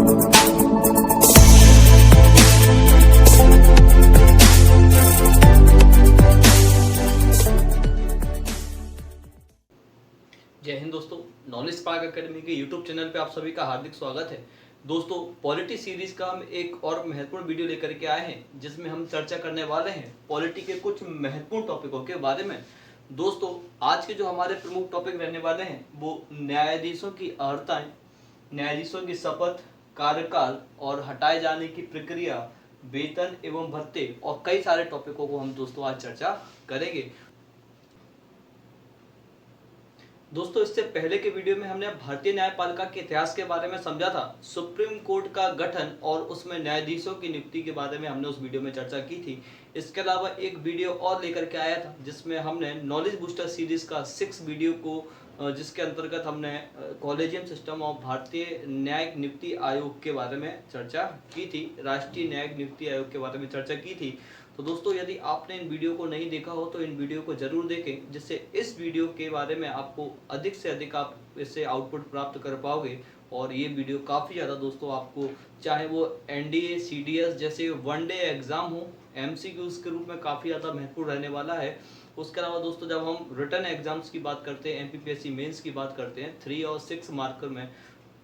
जय हिंद दोस्तों, knowledge spark academy के यूट्यूब चैनल पे आप सभी का हार्दिक स्वागत है। दोस्तों, पॉलिटी सीरीज का हम एक और महत्वपूर्ण वीडियो लेकर के आए हैं जिसमें हम चर्चा करने वाले हैं पॉलिटी के कुछ महत्वपूर्ण टॉपिकों के बारे में। दोस्तों, आज के जो हमारे प्रमुख टॉपिक रहने वाले हैं वो न्यायाधीशों की अर्हताएं, न्यायाधीशों की शपथ, कार्यकाल और हटाए जाने की प्रक्रिया, वेतन एवं भत्ते और कई सारे टॉपिकों को हम दोस्तों आज चर्चा करेंगे। दोस्तों, इससे पहले के वीडियो में हमने भारतीय न्यायपालिका के इतिहास के बारे में समझा था, सुप्रीम कोर्ट का गठन और उसमें न्यायाधीशों की नियुक्ति के बारे में हमने उस वीडियो में चर्चा की थी। इसके अलावा एक वीडियो और लेकर के आया था जिसमें हमने नॉलेज बूस्टर सीरीज का 6 वीडियो को जिसके अंतर्गत हमने कॉलेजियम सिस्टम ऑफ भारतीय न्यायिक नियुक्ति आयोग के बारे में चर्चा की थी, राष्ट्रीय न्यायिक नियुक्ति आयोग के बारे में चर्चा की थी। तो दोस्तों, यदि आपने इन वीडियो को नहीं देखा हो तो इन वीडियो को जरूर देखें, जिससे इस वीडियो के बारे में आपको अधिक से अधिक आप इससे आउटपुट प्राप्त कर पाओगे। और ये वीडियो काफ़ी ज़्यादा दोस्तों आपको, चाहे वो एनडीए, सीडीएस जैसे वनडे एग्जाम हो, एमसीक्यूज के रूप में काफ़ी ज़्यादा महत्वपूर्ण रहने वाला है। उसके अलावा दोस्तों, जब हम रिटन एग्जाम्स की बात करते हैं, एमपीपीएससी मेंस की बात करते हैं, 3 और 6 मार्कर में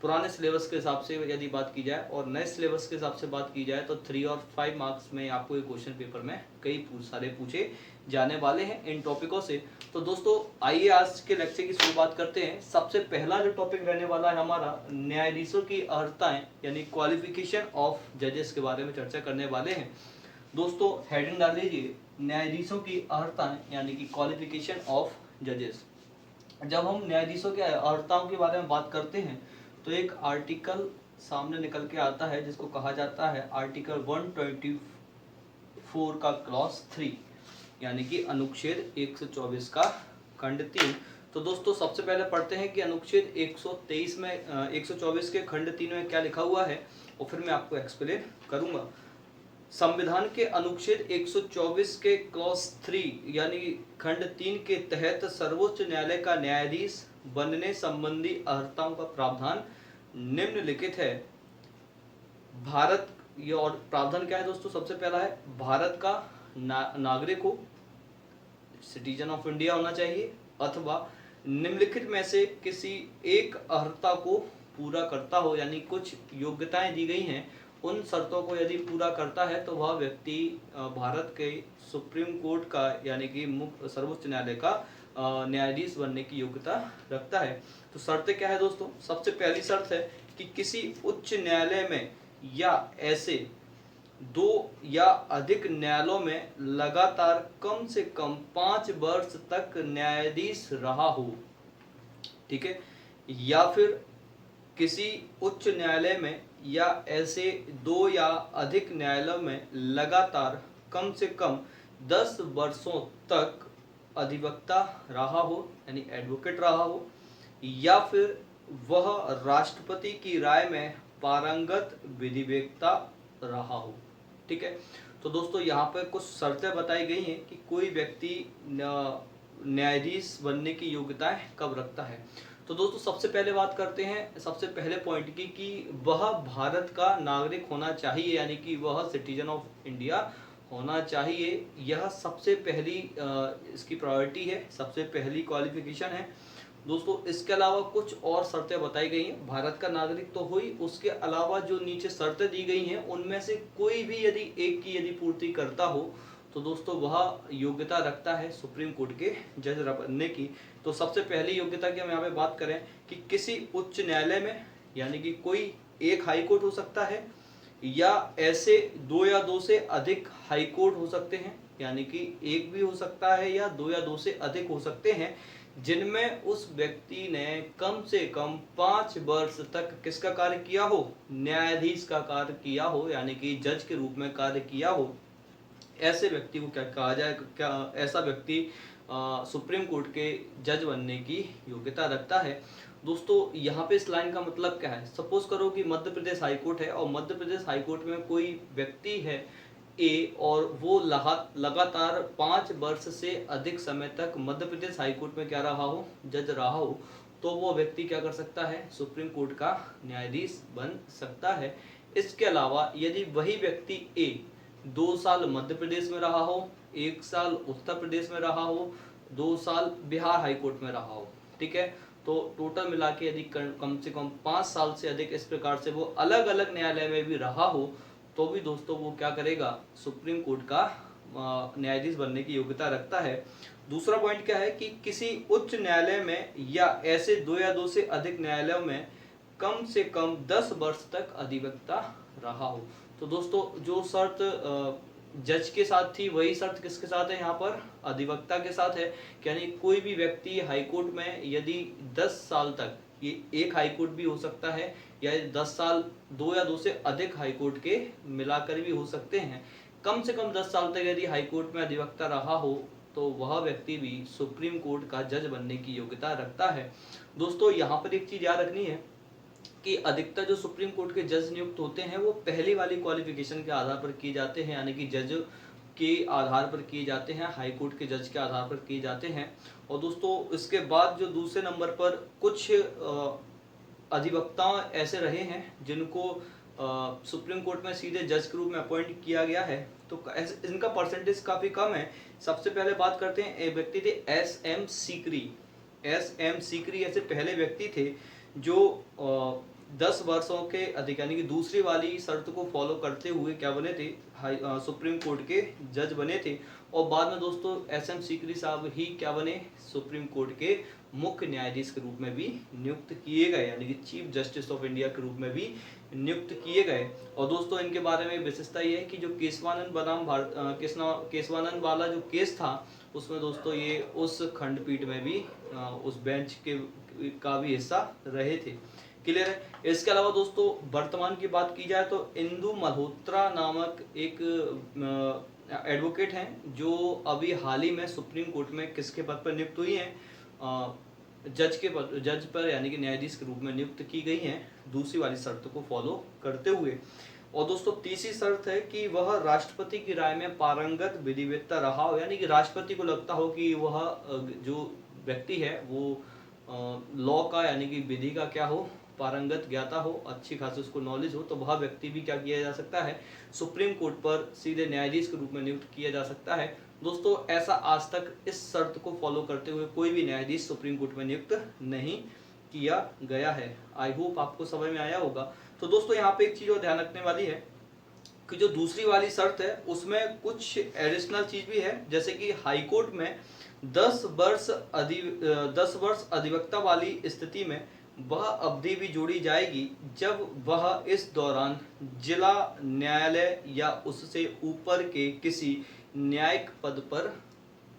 पुराने सिलेबस के हिसाब से यदि बात की जाए और नए सिलेबस के हिसाब से बात की जाए तो 3 और 5 मार्क्स में आपको ये क्वेश्चन पेपर में कई सारे पूछे जाने वाले हैं इन टॉपिकों से। तो दोस्तों, आइए आज के लेक्चर की शुरुआत करते हैं। सबसे पहला जो टॉपिक रहने वाला है हमारा, न्यायाधीशों की अर्हताएं यानी क्वालिफिकेशन ऑफ जजेस के बारे में चर्चा करने वाले हैं। दोस्तों, हेडिंग डाल लीजिए, न्यायाधीशों की अर्हताएं यानी कि क्वालिफिकेशन ऑफ जजेस। जब हम न्यायाधीशों की अर्हताओं के बारे में बात करते हैं तो एक आर्टिकल सामने निकल के आता है जिसको कहा जाता है आर्टिकल 124 का क्लॉज 3 यानी कि अनुच्छेद 124 का खंड 3। तो दोस्तों, सबसे पहले पढ़ते हैं कि अनुच्छेद 123 में 124 के खंड 3 में क्या लिखा हुआ है और फिर मैं आपको एक्सप्लेन करूंगा। संविधान के अनुच्छेद 124 के क्लॉज 3 यानी खंड 3 के तहत सर्वोच्च न्यायालय का न्यायाधीश बनने संबंधी अर्हताओं का प्रावधान निम्नलिखित है। भारत, ये और प्रावधान क्या है दोस्तों? सबसे पहला है भारत का नागरिक हो, सिटीजन ऑफ इंडिया होना चाहिए, अथवा निम्नलिखित में से किसी एक अर्हता को पूरा करता हो, यानी कुछ योग्यताएं दी गई हैं, उन शर्तों को यदि पूरा करता है तो वह व्यक्ति भारत के सुप्रीम कोर्ट का यानी कि सर्वोच्च न्यायालय का न्यायाधीश बनने की योग्यता रखता है। तो शर्तें क्या है दोस्तों? सबसे पहली शर्त है कि किसी उच्च न्यायालय में या ऐसे 2 या अधिक न्यायालयों में लगातार कम से कम 5 वर्ष तक न्यायाधीश रहा हो, ठीक है, या फिर किसी उच्च न्यायालय में या ऐसे 2 या अधिक न्यायालयों में लगातार कम से कम 10 वर्षों तक अधिवक्ता रहा हो यानी एडवोकेट रहा हो, या फिर वह राष्ट्रपति की राय में पारंगत विधिवेत्ता रहा हो, ठीक है। तो दोस्तों, यहाँ पर कुछ शर्तें बताई गई हैं कि कोई व्यक्ति न्यायाधीश बनने की योग्यताएं कब रखता है। तो दोस्तों, सबसे पहले बात करते हैं सबसे पहले पॉइंट की कि वह भारत का नागरिक होना चाहिए यानी कि वह सिटीजन ऑफ इंडिया होना चाहिए। यह सबसे पहली इसकी प्रायोरिटी है, सबसे पहली क्वालिफिकेशन है दोस्तों। इसके अलावा कुछ और शर्तें बताई गई हैं। भारत का नागरिक तो हुई, उसके अलावा जो नीचे शर्तें दी गई हैं उनमें से कोई भी यदि एक की यदि पूर्ति करता हो तो दोस्तों वह योग्यता रखता है सुप्रीम कोर्ट के जज बनने की। तो सबसे पहली योग्यता की हम यहाँ पे बात करें कि किसी उच्च न्यायालय में यानी कि कोई एक हाई कोर्ट हो सकता है या ऐसे 2 या 2 से अधिक हाई कोर्ट हो सकते हैं, यानी कि एक भी हो सकता है या 2 या 2 से अधिक हो सकते हैं, जिनमें उस व्यक्ति ने कम से कम 5 वर्ष तक किसका कार्य किया हो? न्यायाधीश का कार्य किया हो, यानी कि जज के रूप में कार्य किया हो। ऐसे व्यक्ति को क्या कहा जाए? क्या ऐसा व्यक्ति सुप्रीम कोर्ट के जज बनने की योग्यता रखता है। दोस्तों, यहाँ पे इस लाइन का मतलब क्या है? सपोज करो कि मध्य प्रदेश हाई कोर्ट है और मध्य प्रदेश हाई कोर्ट में कोई व्यक्ति है ए और वो लगातार 5 वर्ष से अधिक समय तक मध्य प्रदेश हाई कोर्ट में क्या रहा हो? जज रहा हो। तो वो व्यक्ति क्या कर सकता है, सुप्रीम कोर्ट का न्यायाधीश बन सकता है। इसके अलावा यदि वही व्यक्ति ए 2 साल मध्य प्रदेश में रहा हो, 1 साल उत्तर प्रदेश में रहा हो, 2 साल बिहार हाई कोर्ट में रहा हो, ठीक है, तो टोटल मिला के यदि कम से कम 5 साल से अधिक इस प्रकार से वो अलग अलग न्यायालय में भी रहा हो, तो भी दोस्तों वो क्या करेगा, सुप्रीम कोर्ट का न्यायाधीश बनने की योग्यता रखता है। दूसरा पॉइंट क्या है कि किसी उच्च न्यायालय में या ऐसे 2 या 2 से अधिक न्यायालयों में कम से कम 10 वर्ष तक अधिवक्ता रहा हो। तो दोस्तों जो शर्त जज के साथ थी वही शर्त किसके साथ है, यहाँ पर अधिवक्ता के साथ है। यानी कोई भी व्यक्ति हाईकोर्ट में यदि 10 साल तक, ये एक हाईकोर्ट भी हो सकता है या 10 साल 2 या 2 से अधिक हाईकोर्ट के मिलाकर भी हो सकते हैं, कम से कम 10 साल तक यदि हाईकोर्ट में अधिवक्ता रहा हो तो वह व्यक्ति भी सुप्रीम कोर्ट का जज बनने की योग्यता रखता है। दोस्तों यहाँ पर एक चीज याद रखनी है कि अधिकतर जो सुप्रीम कोर्ट के जज नियुक्त होते हैं वो पहली वाली क्वालिफिकेशन के आधार पर किए जाते हैं, यानी कि जज के आधार पर किए जाते हैं, हाई कोर्ट के जज के आधार पर किए जाते हैं। और दोस्तों इसके बाद जो दूसरे नंबर पर कुछ अधिवक्ता ऐसे रहे हैं जिनको सुप्रीम कोर्ट में सीधे जज के रूप में अपॉइंट किया गया है, तो इनका परसेंटेज काफी कम है। सबसे पहले बात करते हैं, एक व्यक्ति थे एस.एम. सीकरी। एस.एम. सीकरी ऐसे पहले व्यक्ति थे जो 10 वर्षों के अधिक यानी कि दूसरी वाली शर्त को फॉलो करते हुए क्या बने थे, सुप्रीम कोर्ट के जज बने थे। और बाद में दोस्तों एस.एम. सीकरी साहब ही क्या बने, सुप्रीम कोर्ट के मुख्य न्यायाधीश के रूप में भी नियुक्त किए गए, यानी कि चीफ जस्टिस ऑफ इंडिया के रूप में भी नियुक्त किए गए। और दोस्तों इनके बारे में विशेषता ये है कि जो केशवानंद बनाम केशवानंद वाला जो केस था उसमें दोस्तों ये उस खंडपीठ में भी उस बेंच के का भी हिस्सा रहे थे। क्लियर है। इसके अलावा दोस्तों वर्तमान की बात की जाए तो इंदु मल्होत्रा नामक एक एडवोकेट हैं जो अभी हाल ही में सुप्रीम कोर्ट में किसके पद पर नियुक्त हुई हैं, जज पर यानी कि न्यायाधीश के रूप में नियुक्त की गई हैं, दूसरी वाली शर्त को फॉलो करते हुए। और दोस्तों तीसरी शर्त है कि वह राष्ट्रपति की राय में पारंगत विधिवेत्ता रहा हो, यानी कि राष्ट्रपति को लगता हो कि वह जो व्यक्ति है वो लॉ का यानी कि विधि का क्या हो, पारंगत ज्ञाता हो, अच्छी खासी उसको नॉलेज हो, तो वह व्यक्ति भी क्या किया जा सकता है, सुप्रीम कोर्ट पर सीधे न्यायाधीश के रूप में नियुक्त किया जा सकता है। दोस्तों ऐसा आज तक इस शर्त को फॉलो करते हुए कोई भी न्यायाधीश सुप्रीम कोर्ट में नियुक्त नहीं किया गया है। आई होप आपको समझ में आया होगा। तो दोस्तों यहाँ पे एक चीज और ध्यान रखने वाली है कि जो दूसरी वाली शर्त है उसमें कुछ एडिशनल चीज भी है, जैसे कि हाई कोर्ट में 10 वर्ष अधिवक्ता वाली स्थिति में वह अवधि भी जोड़ी जाएगी जब वह इस दौरान जिला न्यायालय या उससे ऊपर के किसी न्यायिक पद पर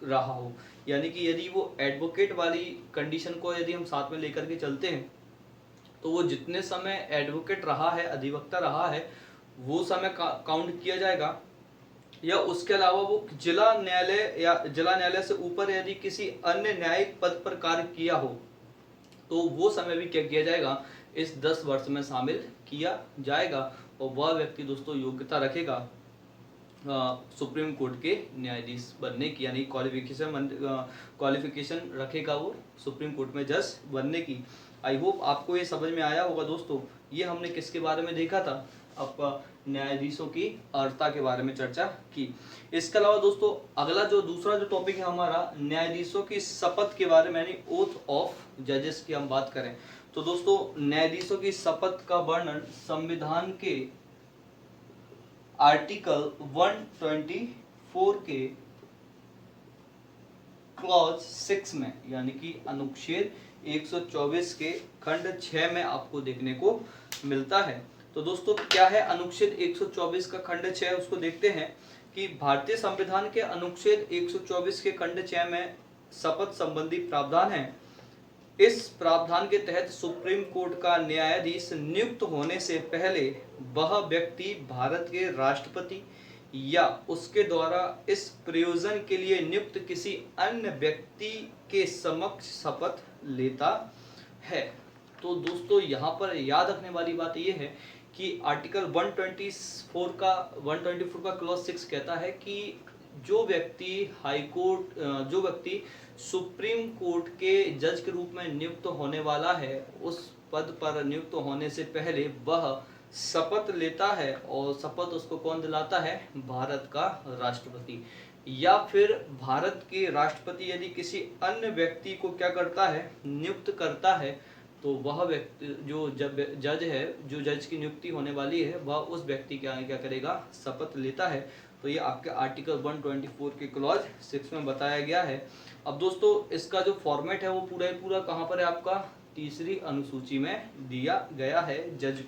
रहा हो। यानी कि यदि वो एडवोकेट वाली कंडीशन को यदि हम साथ में लेकर के चलते हैं तो वो जितने समय एडवोकेट रहा है, अधिवक्ता रहा है, वो समय काउंट किया जाएगा, या उसके अलावा वो जिला न्यायालय से ऊपर यदि किसी अन्य न्यायिक पद पर कार्य किया हो तो वो समय भी क्या किया जाएगा, इस 10 वर्ष में शामिल किया जाएगा। और वह व्यक्ति दोस्तों योग्यता रखेगा सुप्रीम कोर्ट के न्यायाधीश बनने की, यानी क्वालिफिकेशन रखेगा वो सुप्रीम कोर्ट में जज बनने की। आई होप आपको ये समझ में आया होगा दोस्तों। ये हमने किसके बारे में देखा था, आपका न्यायाधीशों की अर्हता के बारे में चर्चा की। इसके अलावा दोस्तों अगला जो दूसरा जो टॉपिक है हमारा न्यायाधीशों की शपथ के बारे में, यानी ओथ ऑफ जजेस की हम बात करें तो दोस्तों न्यायाधीशों की शपथ का वर्णन संविधान के आर्टिकल 124 के क्लॉज 6 में, यानी कि अनुच्छेद 124 के खंड 6 में आपको देखने को मिलता है। तो दोस्तों क्या है अनुच्छेद 124 का खंड 6, उसको देखते हैं कि भारतीय संविधान के अनुच्छेद 124 के खंड 6 में शपथ संबंधी प्रावधान है। इस प्रावधान के तहत सुप्रीम कोर्ट का न्यायाधीश नियुक्त होने से पहले वह व्यक्ति भारत के राष्ट्रपति या उसके द्वारा इस प्रयोजन के लिए नियुक्त किसी अन्य व्यक्ति के समक्ष शपथ लेता है। तो दोस्तों यहाँ पर याद रखने वाली बात यह है कि आर्टिकल 124 का क्लॉज 6 कहता है कि जो व्यक्ति सुप्रीम कोर्ट के जज के रूप में नियुक्त होने वाला है, उस पद पर नियुक्त होने से पहले वह शपथ लेता है, और शपथ उसको कौन दिलाता है? भारत का राष्ट्रपति। या फिर भारत के राष्ट्रपति यदि किसी अन्य व्यक्ति को क्या करता है? नियुक्त करता है, तो वह व्यक्ति जो जज है, जो जज की नियुक्ति होने वाली है, वह उस व्यक्ति के आगे क्या करेगा? शपथ लेता है। तो ये आपके आर्टिकल 124 के क्लॉज 6 में बताया गया है। अब दोस्तों इसका जो फॉर्मेट है वो पूरा कहाँ पर है? आपका तीसरी अनुसूची में दिया गया है। जज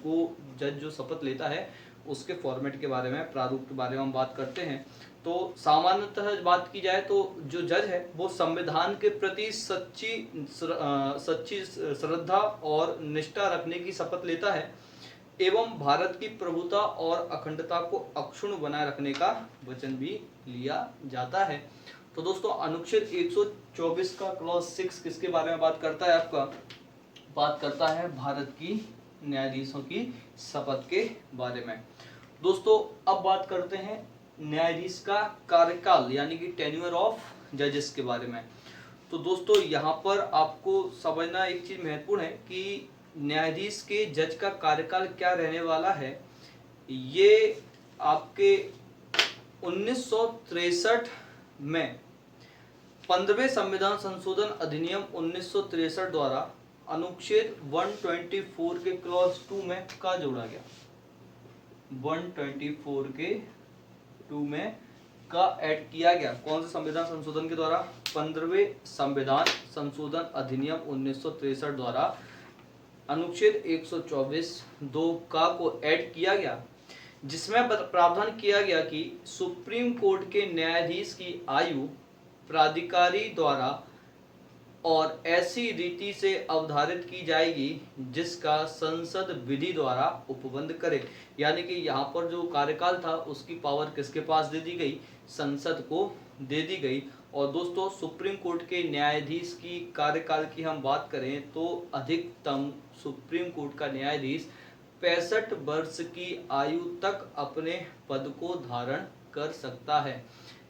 जो शपथ लेता है उसके फॉर्मेट के बारे में, प्रारूप के बारे में हम बात करते हैं। तो सामान्यतः बात की जाए तो जो जज है वो संविधान के प्रति सच्ची श्रद्धा और निष्ठा रखने की शपथ लेता है एवं भारत की प्रभुता और अखंडता को अक्षुण्ण बनाए रखने का वचन भी लिया जाता है। तो दोस्तों अनुच्छेद 124 का क्लॉज 6 किसके बारे में बात करता है? आपका बात करता है भारत की न्यायाधीशों की शपथ के बारे में। दोस्तों अब बात करते हैं न्यायाधीश का कार्यकाल यानी कि टेन्योर ऑफ जजेस के बारे में। तो दोस्तों यहाँ पर आपको समझना एक चीज महत्वपूर्ण है कि न्यायाधीश के जज का कार्यकाल क्या रहने वाला है। ये आपके 1963 में 15वें संविधान संशोधन अधिनियम 1963 द्वारा अनुच्छेद 124 के क्लॉज 2 में का जोड़ा गया? 124 के 2 में का ऐड किया गया। कौन से संविधान संशोधन के द्वारा? 15वें संविधान संशोधन अधिनियम 1963 द्वारा अनुच्छेद 124(2) का को ऐड किया गया, जिसमें प्रावधान किया गया कि सुप्रीम कोर्ट के न्यायाधीश की आयु प्राधिकारी द्वारा और ऐसी रीति से अवधारित की जाएगी जिसका संसद विधि द्वारा उपबंध करे। यानी कि यहाँ पर जो कार्यकाल था उसकी पावर किसके पास दे दी गई? संसद को दे दी गई। और दोस्तों सुप्रीम कोर्ट के न्यायाधीश की कार्यकाल की हम बात करें तो अधिकतम सुप्रीम कोर्ट का न्यायाधीश 65 वर्ष की आयु तक अपने पद को धारण कर सकता है।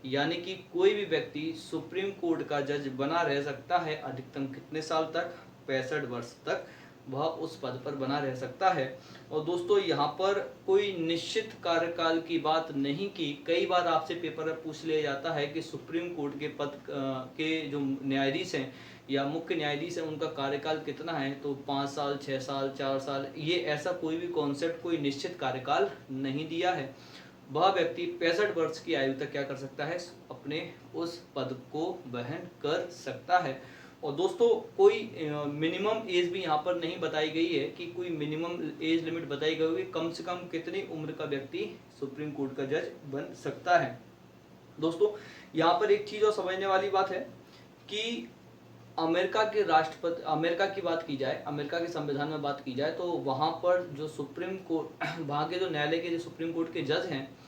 यानी कि कोई भी व्यक्ति सुप्रीम कोर्ट का जज बना रह सकता है अधिकतम कितने साल तक? 65 वर्ष तक वह उस पद पर बना रह सकता है। और दोस्तों यहाँ पर कोई निश्चित कार्यकाल की बात नहीं की। कई बार आपसे पेपर में पूछ लिया जाता है कि सुप्रीम कोर्ट के पद के जो न्यायाधीश हैं या मुख्य न्यायाधीश हैं उनका कार्यकाल कितना है? तो 5 साल, 6 साल, 4 साल, ये ऐसा कोई भी कॉन्सेप्ट, कोई निश्चित कार्यकाल नहीं दिया है। वह व्यक्ति 65 वर्ष की आयु तक क्या कर सकता है? अपने उस पद को वहन कर सकता है। और दोस्तों कोई मिनिमम एज भी यहाँ पर नहीं बताई गई है कि कोई मिनिमम एज लिमिट बताई गई होगी, कम से कम कितनी उम्र का व्यक्ति सुप्रीम कोर्ट का जज बन सकता है। दोस्तों यहाँ पर एक चीज और समझने वाली बात है कि अमेरिका के राष्ट्रपति, अमेरिका की बात की जाए, अमेरिका के संविधान में बात की जाए तो वहाँ पर जो सुप्रीम कोर्ट, वहाँ के जो न्यायालय के जो सुप्रीम कोर्ट के जज हैं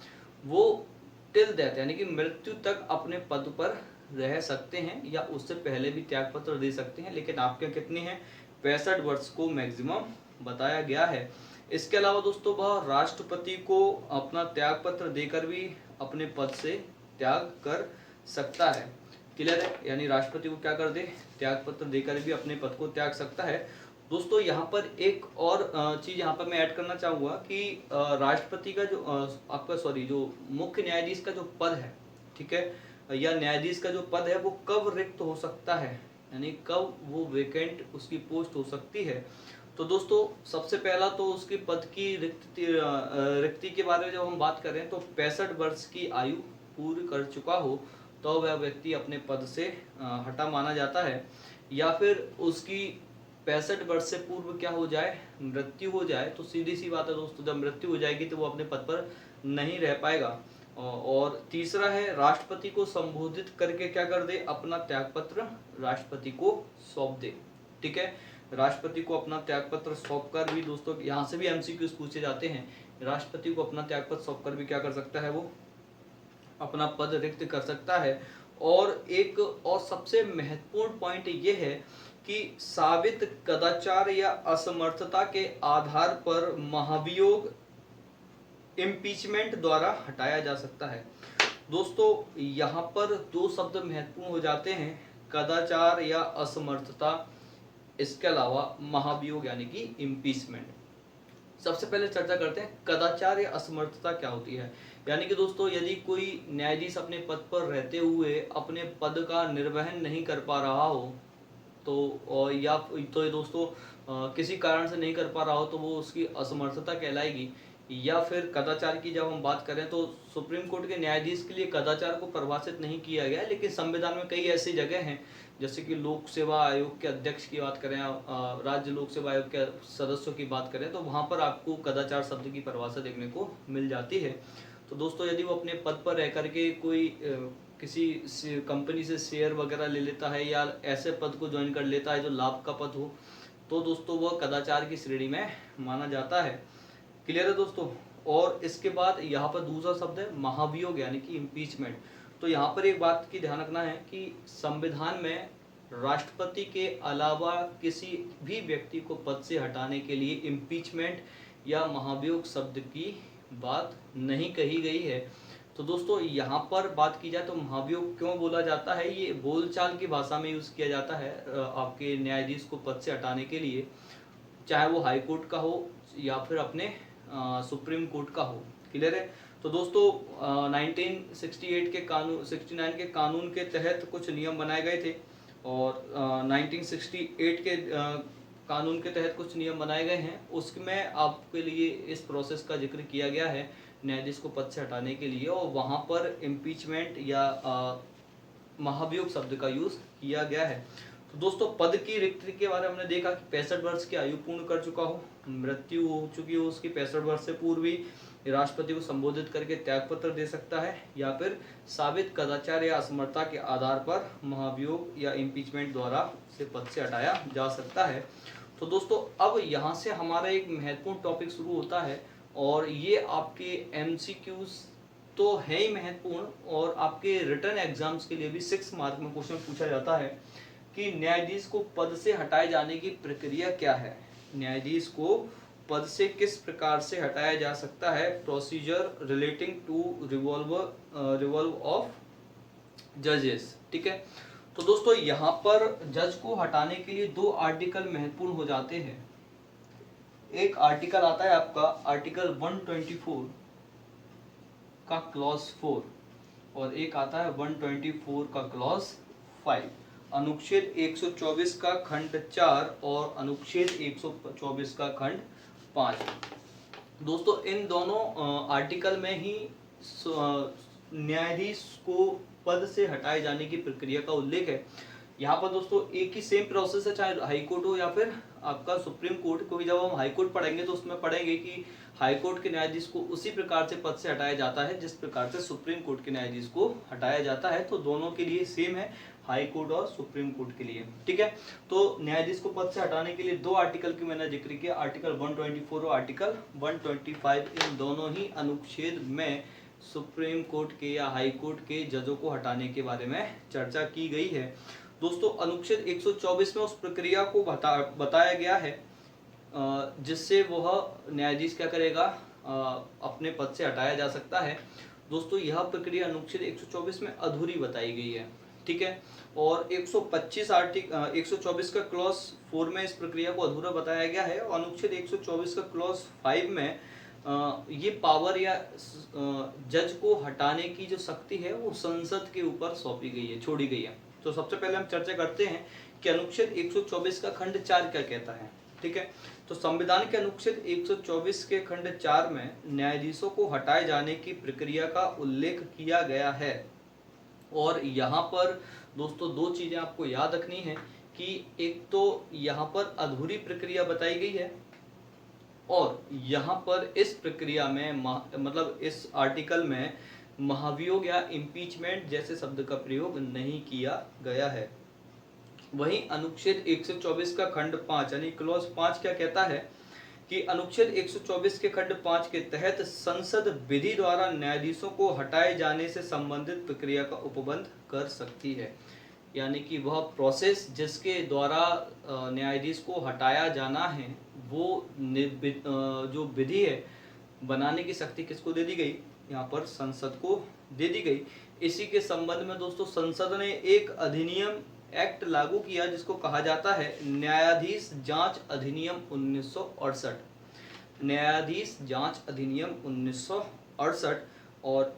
वो टिल डेथ यानी कि मृत्यु तक अपने पद पर रह सकते हैं या उससे पहले भी त्यागपत्र दे सकते हैं। लेकिन आपके कितने हैं? 65 वर्ष को मैक्सिमम बताया गया है। इसके अलावा दोस्तों वह राष्ट्रपति को अपना त्यागपत्र देकर भी अपने पद से त्याग कर सकता है। क्लियर है? यानी राष्ट्रपति को क्या कर दे? त्यागपत्र देकर भी अपने पद को त्याग सकता है। दोस्तों यहाँ पर एक और चीज यहाँ पर मैं ऐड करना चाहूँगा कि राष्ट्रपति का जो आपका जो मुख्य न्यायाधीश का जो पद है, ठीक है, या न्यायाधीश का जो पद है वो कब रिक्त हो सकता है, यानी कब वो वेकेंट उसकी पोस्ट हो सकती है। तो दोस्तों सबसे पहला तो उसके पद की रिक्ति के बारे में जब हम बात करें तो 65 वर्ष की आयु पूरी कर चुका हो तो वह व्यक्ति अपने पद से हटा माना जाता है, या फिर उसकी 65 वर्ष से पूर्व क्या हो जाए? मृत्यु हो जाए। तो सीधी सी बात है दोस्तों, जब मृत्यु हो जाएगी तो वो अपने पद पर नहीं रह पाएगा। और तीसरा है राष्ट्रपति को संबोधित करके क्या कर दे? अपना त्यागपत्र राष्ट्रपति को सौंप दे। ठीक है, राष्ट्रपति को अपना त्यागपत्र सौंप कर भी दोस्तों यहाँ से भी एमसीक्यूज पूछे जाते हैं। राष्ट्रपति को अपना त्यागपत्र सौंप कर भी क्या कर सकता है? वो अपना पद रिक्त कर सकता है। और एक और सबसे महत्वपूर्ण पॉइंट ये है कि साबित कदाचार या असमर्थता के आधार पर महाभियोग इम्पीचमेंट द्वारा हटाया जा सकता है। दोस्तों यहाँ पर दो शब्द महत्वपूर्ण हो जाते हैं, कदाचार या असमर्थता, इसके अलावा महाभियोग यानी कि इम्पीचमेंट। सबसे पहले चर्चा करते हैं कदाचार या असमर्थता क्या होती है। यानी कि दोस्तों यदि कोई न्यायाधीश अपने पद पर रहते हुए अपने पद का निर्वहन नहीं कर पा रहा हो तो या तो ये दोस्तों किसी कारण से नहीं कर पा रहा हो तो वो उसकी असमर्थता कहलाएगी। या फिर कदाचार की जब हम बात करें तो सुप्रीम कोर्ट के न्यायाधीश के लिए कदाचार को परिभाषित नहीं किया गया है, लेकिन संविधान में कई ऐसी जगह हैं जैसे कि लोक सेवा आयोग के अध्यक्ष की बात करें, राज्य लोक सेवा आयोग के सदस्यों की बात करें तो वहाँ पर आपको कदाचार शब्द की परिभाषा देखने को मिल जाती है। तो दोस्तों यदि वो अपने पद पर रह करके कोई किसी कंपनी से शेयर वगैरह ले लेता है या ऐसे पद को ज्वाइन कर लेता है जो लाभ का पद हो तो दोस्तों वह कदाचार की श्रेणी में माना जाता है। क्लियर है दोस्तों। और इसके बाद यहाँ पर दूसरा शब्द है महाभियोग यानी कि इम्पीचमेंट। तो यहाँ पर एक बात की ध्यान रखना है कि संविधान में राष्ट्रपति के अलावा किसी भी व्यक्ति को पद से हटाने के लिए इम्पीचमेंट या महाभियोग शब्द की बात नहीं कही गई है। तो दोस्तों यहाँ पर बात की जाए तो महाभियोग क्यों बोला जाता है, ये बोलचाल की भाषा में यूज किया जाता है आपके न्यायाधीश को पद से हटाने के लिए, चाहे वो हाई कोर्ट का हो या फिर अपने सुप्रीम कोर्ट का हो। क्लियर है। तो दोस्तों 1968 के कानून 69 के कानून के तहत कुछ नियम बनाए गए थे और 1968 के कानून के तहत कुछ नियम बनाए गए हैं, उसमें आपके लिए इस प्रोसेस का जिक्र किया गया है न्यायाधीश को पद से हटाने के लिए, और वहाँ पर इम्पीचमेंट या महाभियोग शब्द का यूज किया गया है। तो दोस्तों पद की रिक्ति के बारे में हमने देखा कि 65 वर्ष की आयु पूर्ण कर चुका हो, मृत्यु हो चुकी हो उसकी 65 वर्ष से पूर्व ही राष्ट्रपति को संबोधित करके त्यागपत्र दे सकता है, या फिर साबित कदाचार या असमर्थता के आधार पर महाभियोग या इम्पीचमेंट द्वारा से पद से हटाया जा सकता है। तो दोस्तों अब यहाँ से हमारा एक महत्वपूर्ण टॉपिक शुरू होता है और ये आपके MCQs तो है ही महत्वपूर्ण, और आपके रिटर्न एग्जाम्स के लिए भी 6 मार्क में क्वेश्चन पूछा जाता है कि न्यायाधीश को पद से हटाए जाने की प्रक्रिया क्या है, न्यायाधीश को पद से किस प्रकार से हटाया जा सकता है, procedure relating to revolve of जजेस। ठीक है। तो दोस्तों यहाँ पर जज को हटाने के लिए 2 आर्टिकल महत्वपूर्ण हो जाते हैं। एक आर्टिकल आता है आपका आर्टिकल 124 का क्लॉज 4 और एक आता है 124 का क्लॉज 5, अनुच्छेद 124 का खंड 4 और अनुच्छेद 124 का खंड 5। दोस्तों इन दोनों आर्टिकल में ही न्यायाधीश को पद से हटाए जाने की प्रक्रिया का उल्लेख है। यहाँ पर दोस्तों एक ही सेम प्रोसेस है, चाहे हाई कोर्ट हो या फिर आपका सुप्रीम कोर्ट, क्योंकि जब हम हाई कोर्ट पढ़ेंगे तो उसमें पढ़ेंगे कि हाई कोर्ट के न्यायाधीश को उसी प्रकार से पद से हटाया जाता है जिस प्रकार से सुप्रीम कोर्ट के न्यायाधीश को हटाया जाता है। तो दोनों के लिए सेम है, हाई कोर्ट और सुप्रीम कोर्ट के लिए। ठीक है। तो न्यायाधीश को पद से हटाने के लिए 2 आर्टिकल की मैंने जिक्र किया, आर्टिकल 124 और आर्टिकल 125। इन दोनों ही अनुच्छेद में सुप्रीम कोर्ट के या हाई कोर्ट के जजों को हटाने के बारे में चर्चा की गई है। दोस्तों अनुच्छेद 124 में उस प्रक्रिया को बताया गया है जिससे वह न्यायाधीश क्या करेगा, अपने पद से हटाया जा सकता है। दोस्तों यह प्रक्रिया अनुच्छेद 124 में अधूरी बताई गई है। ठीक है। और 124 का क्लॉज 4 में इस प्रक्रिया को अधूरा बताया गया है, और अनुच्छेद 124 का क्लॉज 5 में ये पावर या जज को हटाने की जो शक्ति है वो संसद के ऊपर सौंपी गई है, छोड़ी गई है। तो सबसे पहले हम चर्चा करते हैं कि अनुच्छेद 124 का खंड 4 क्या कहता है। ठीक है। तो संविधान के अनुच्छेद 124 के खंड 4 में न्यायाधीशों को हटाए जाने की प्रक्रिया का उल्लेख किया गया है, और यहाँ पर दोस्तों 2 चीजें आपको याद रखनी है कि एक तो यहाँ पर अधूरी प्रक्रिया बताई गई है, और यहाँ पर इस प्रक्रिया में मतलब इस आर्टिकल में महाभियोग या इम्पीचमेंट जैसे शब्द का प्रयोग नहीं किया गया है। वहीं अनुच्छेद 124 का खंड 5 यानी क्लॉज 5 क्या कहता है कि अनुच्छेद 124 के खंड 5 के तहत संसद विधि द्वारा न्यायाधीशों को हटाए जाने से संबंधित प्रक्रिया का उपबंध कर सकती है। यानी कि वह प्रोसेस जिसके द्वारा न्यायाधीश को हटाया जाना है वो जो विधि है बनाने की शक्ति किसको दे दी गई, यहाँ पर संसद को दे दी गई। इसी के संबंध में दोस्तों संसद ने एक अधिनियम एक्ट लागू किया जिसको कहा जाता है न्यायाधीश जांच अधिनियम 1968। न्यायाधीश जांच अधिनियम 1968। और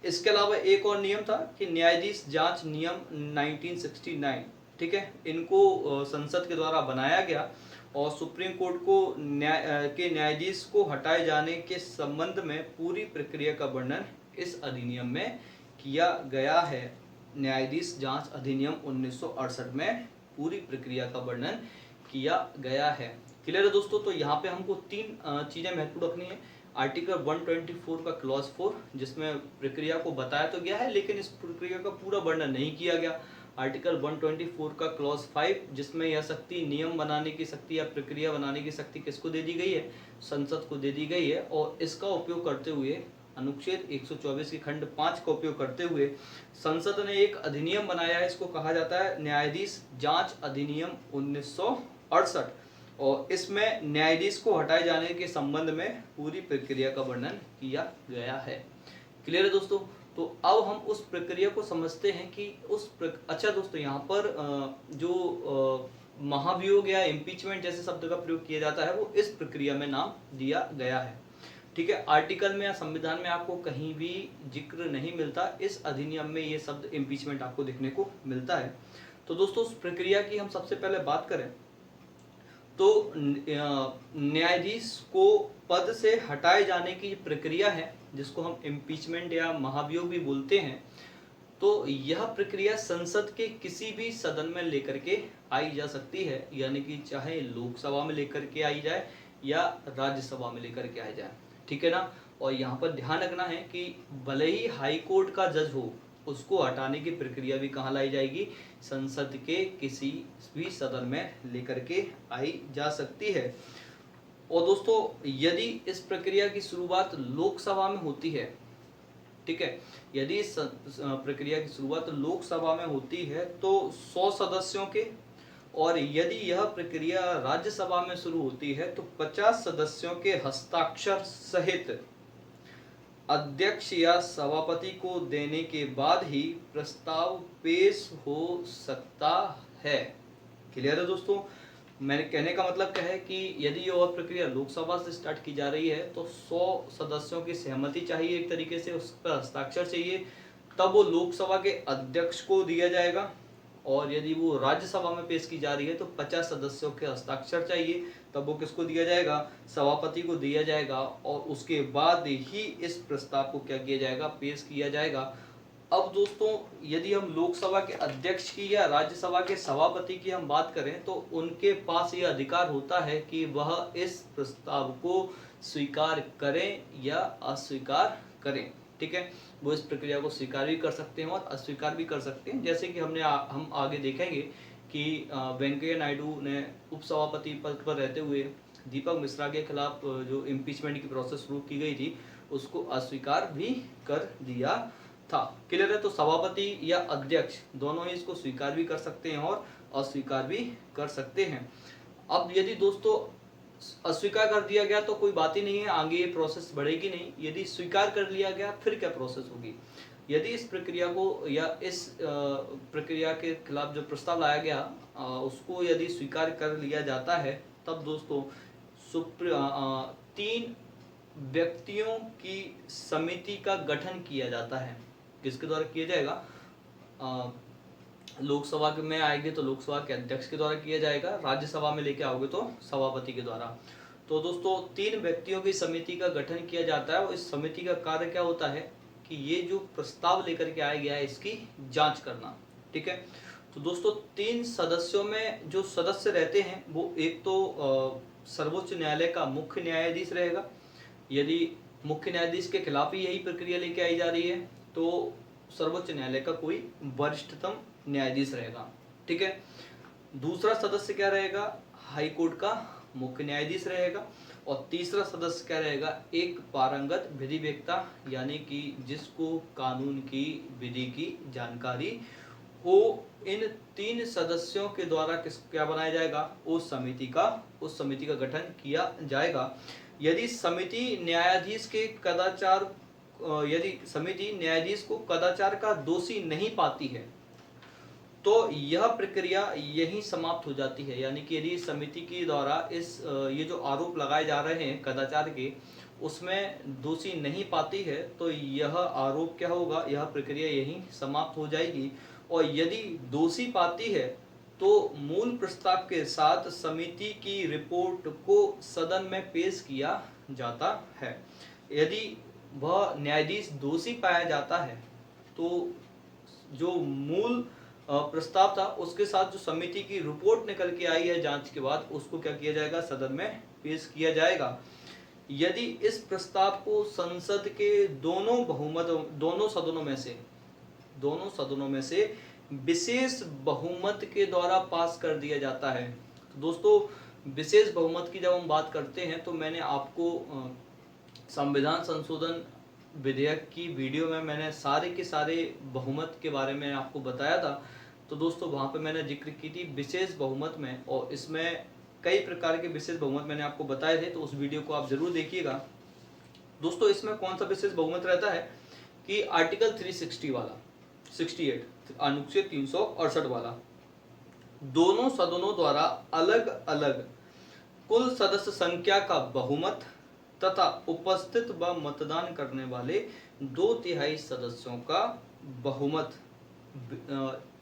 इसके अलावा एक और नियम था कि न्यायाधीश जांच नियम 1969। ठीक है, इनको संसद के द्वारा बनाया गया और सुप्रीम कोर्ट को न्यायाधीश को हटाए जाने के संबंध में पूरी प्रक्रिया का वर्णन इस अधिनियम में किया गया है। न्यायाधीश जांच अधिनियम 1968 में पूरी प्रक्रिया का वर्णन किया गया है। क्लियर है दोस्तों? तो यहाँ पे हमको तीन चीजें महत्वपूर्ण रखनी है। आर्टिकल 124 का क्लॉज 4 जिसमें प्रक्रिया को बताया तो गया है लेकिन इस प्रक्रिया का पूरा वर्णन नहीं किया गया। आर्टिकल 124 का क्लॉज 5 जिसमें यह शक्ति नियम बनाने की शक्ति या प्रक्रिया बनाने की शक्ति किसको दे दी गई है? संसद को दे दी गई है। और इसका उपयोग करते हुए अनुच्छेद 124 के खंड 5 का उपयोग करते हुए संसद ने एक अधिनियम बनाया है। इसको कहा जाता है न्यायाधीश जांच अधिनियम 1968 और इसमें न्यायाधीश को हटाए जाने के संबंध में पूरी प्रक्रिया का वर्णन किया गया है। क्लियर है दोस्तों? तो अब हम उस प्रक्रिया को समझते हैं कि अच्छा दोस्तों, यहाँ पर जो महाभियोग या इम्पीचमेंट जैसे शब्द का प्रयोग किया जाता है वो इस प्रक्रिया में नाम दिया गया है। ठीक है, आर्टिकल में या संविधान में आपको कहीं भी जिक्र नहीं मिलता, इस अधिनियम में ये शब्द इम्पीचमेंट आपको देखने को मिलता है। तो दोस्तों उस प्रक्रिया की हम सबसे पहले बात करें तो न्यायाधीश को पद से हटाए जाने की प्रक्रिया है जिसको हम इम्पीचमेंट या महाभियोग भी बोलते हैं। तो यह प्रक्रिया संसद के किसी भी सदन में लेकर के आई जा सकती है, यानी कि चाहे लोकसभा में लेकर के आई जाए या राज्यसभा में लेकर के आई जाए। ठीक है ना? और यहाँ पर ध्यान रखना है कि भले ही हाई कोर्ट का जज हो, उसको हटाने की प्रक्रिया भी कहाँ लाई जाएगी? संसद के किसी भी सदन में लेकर के आई जा सकती है। और दोस्तों यदि इस प्रक्रिया की शुरुआत लोकसभा में होती है, ठीक है, यदि इस प्रक्रिया की शुरुआत लोकसभा में होती है तो 100 सदस्यों के, और यदि यह प्रक्रिया राज्यसभा में शुरू होती है तो 50 सदस्यों के हस्ताक्षर सहित अध्यक्ष या सभापति को देने के बाद ही प्रस्ताव पेश हो सकता है। क्लियर है दोस्तों? मैंने कहने का मतलब क्या है कि यदि यह प्रक्रिया लोकसभा से स्टार्ट की जा रही है तो 100 सदस्यों की सहमति चाहिए, एक तरीके से उस पर हस्ताक्षर चाहिए, तब वो लोकसभा के अध्यक्ष को दिया जाएगा। और यदि वो राज्यसभा में पेश की जा रही है तो 50 सदस्यों के हस्ताक्षर चाहिए, तब वो किसको दिया जाएगा? सभापति को दिया जाएगा। और उसके बाद ही इस प्रस्ताव को क्या किया जाएगा? पेश किया जाएगा। अब दोस्तों यदि हम लोकसभा के अध्यक्ष की या राज्यसभा के सभापति की हम बात करें तो उनके पास ये अधिकार होता है कि वह इस प्रस्ताव को स्वीकार करें या अस्वीकार करें। ठीक है, वो इस प्रक्रिया को स्वीकार भी कर सकते हैं और अस्वीकार भी कर सकते हैं। जैसे कि हम आगे देखेंगे कि वेंकैया नायडू ने उपसभापति पद पर रहते हुए दीपक मिश्रा के खिलाफ जो इम्पीचमेंट की प्रोसेस शुरू की गई थी उसको अस्वीकार भी कर दिया था। क्लियर है? तो सभापति या अध्यक्ष दोनों ही इसको स्वीकार भी कर सकते हैं और अस्वीकार भी कर सकते हैं। अब यदि दोस्तों अस्वीकार कर दिया गया तो कोई बात ही नहीं है, आगे ये प्रोसेस बढ़ेगी नहीं। यदि स्वीकार कर लिया गया फिर क्या प्रोसेस होगी? यदि इस प्रक्रिया को या इस प्रक्रिया के खिलाफ जो प्रस्ताव लाया गया उसको यदि स्वीकार कर लिया जाता है तब दोस्तों 3 व्यक्तियों की समिति का गठन किया जाता है। किसके द्वारा किया जाएगा? लोकसभा में आएंगे तो लोकसभा के अध्यक्ष के द्वारा किया जाएगा, राज्यसभा में लेके आओगे तो सभापति के द्वारा। तो दोस्तों 3 व्यक्तियों की समिति का गठन किया जाता है और इस समिति का कार्य क्या होता है कि ये जो प्रस्ताव लेकर के आया गया है इसकी जांच करना। ठीक है, तो दोस्तों 3 सदस्यों में जो सदस्य रहते हैं वो एक तो सर्वोच्च न्यायालय का मुख्य न्यायाधीश रहेगा। यदि मुख्य न्यायाधीश के खिलाफ ही यही प्रक्रिया लेके आई जा रही है तो सर्वोच्च न्यायालय का कोई वरिष्ठतम न्यायाधीश रहेगा। ठीक है, दूसरा सदस्य क्या रहेगा? हाई कोर्ट का मुख्य न्यायाधीश रहेगा। और तीसरा सदस्य क्या रहेगा? एक पारंगत विधिवेत्ता, यानी कि जिसको कानून की विधि की जानकारी हो। इन 3 सदस्यों के द्वारा क्या बनाया जाएगा? उस समिति का गठन किया जाएगा। यदि समिति न्यायाधीश के कदाचार यदि समिति न्यायाधीश को कदाचार का दोषी नहीं पाती है तो यह प्रक्रिया यहीं समाप्त हो जाती है। यानी कि यदि समिति के द्वारा ये जो आरोप लगाए जा रहे हैं कदाचार के, उसमें दोषी नहीं पाती है तो यह आरोप क्या होगा, यह प्रक्रिया यहीं समाप्त हो जाएगी। और यदि दोषी पाती है तो मूल प्रस्ताव के साथ समिति की रिपोर्ट को सदन में पेश किया जाता है। यदि वह न्यायाधीश दोषी पाया जाता है तो जो मूल प्रस्ताव था उसके साथ जो समिति की रिपोर्ट निकल के आई है जांच के बाद, उसको क्या किया जाएगा, सदन में पेश किया जाएगा। यदि इस प्रस्ताव को संसद के दोनों सदनों में से विशेष बहुमत के द्वारा पास कर दिया जाता है। तो दोस्तों विशेष बहुमत की जब हम बात करते हैं तो मैंने आपको संविधान संशोधन विधेयक की वीडियो में मैंने सारे के सारे बहुमत के बारे में आपको बताया था। तो दोस्तों वहाँ पे मैंने जिक्र की थी विशेष बहुमत में, और इसमें कई प्रकार के विशेष बहुमत मैंने आपको बताए थे, तो उस वीडियो को आप जरूर देखिएगा। दोस्तों इसमें कौन सा विशेष बहुमत रहता है कि आर्टिकल 360 वाला, 68 अनुच्छेद 368 वाला, दोनों सदनों द्वारा अलग अलग कुल सदस्य संख्या का बहुमत तथा उपस्थित व मतदान करने वाले 2/3 सदस्यों का बहुमत,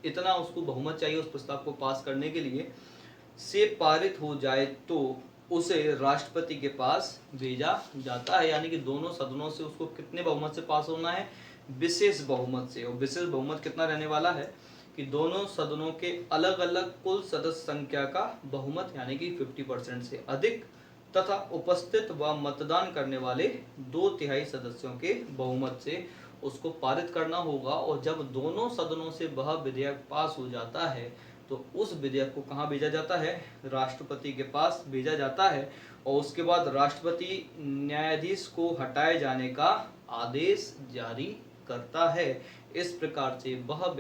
इतना उसको बहुमत चाहिए उस प्रस्ताव को पास करने के लिए, से पारित हो जाए तो उसे राष्ट्रपति के पास भेजा जाता है। यानी कि दोनों सदनों से उसको कितने बहुमत से पास होना है, विशेष बहुमत से। और विशेष बहुमत कितना रहने वाला है कि दोनों सदनों के अलग अलग कुल सदस्य संख्या का बहुमत यानी कि 50% से अधिक तथा उपस्थित व मतदान करने वाले 2/3 सदस्यों के बहुमत से उसको पारित करना होगा। और जब दोनों सदनों से वह विधेयक पास हो जाता है तो उस विधेयक को कहाँ भेजा जाता है, राष्ट्रपति के पास भेजा जाता है। और उसके बाद राष्ट्रपति न्यायाधीश को हटाए जाने का आदेश जारी करता है। इस प्रकार से वह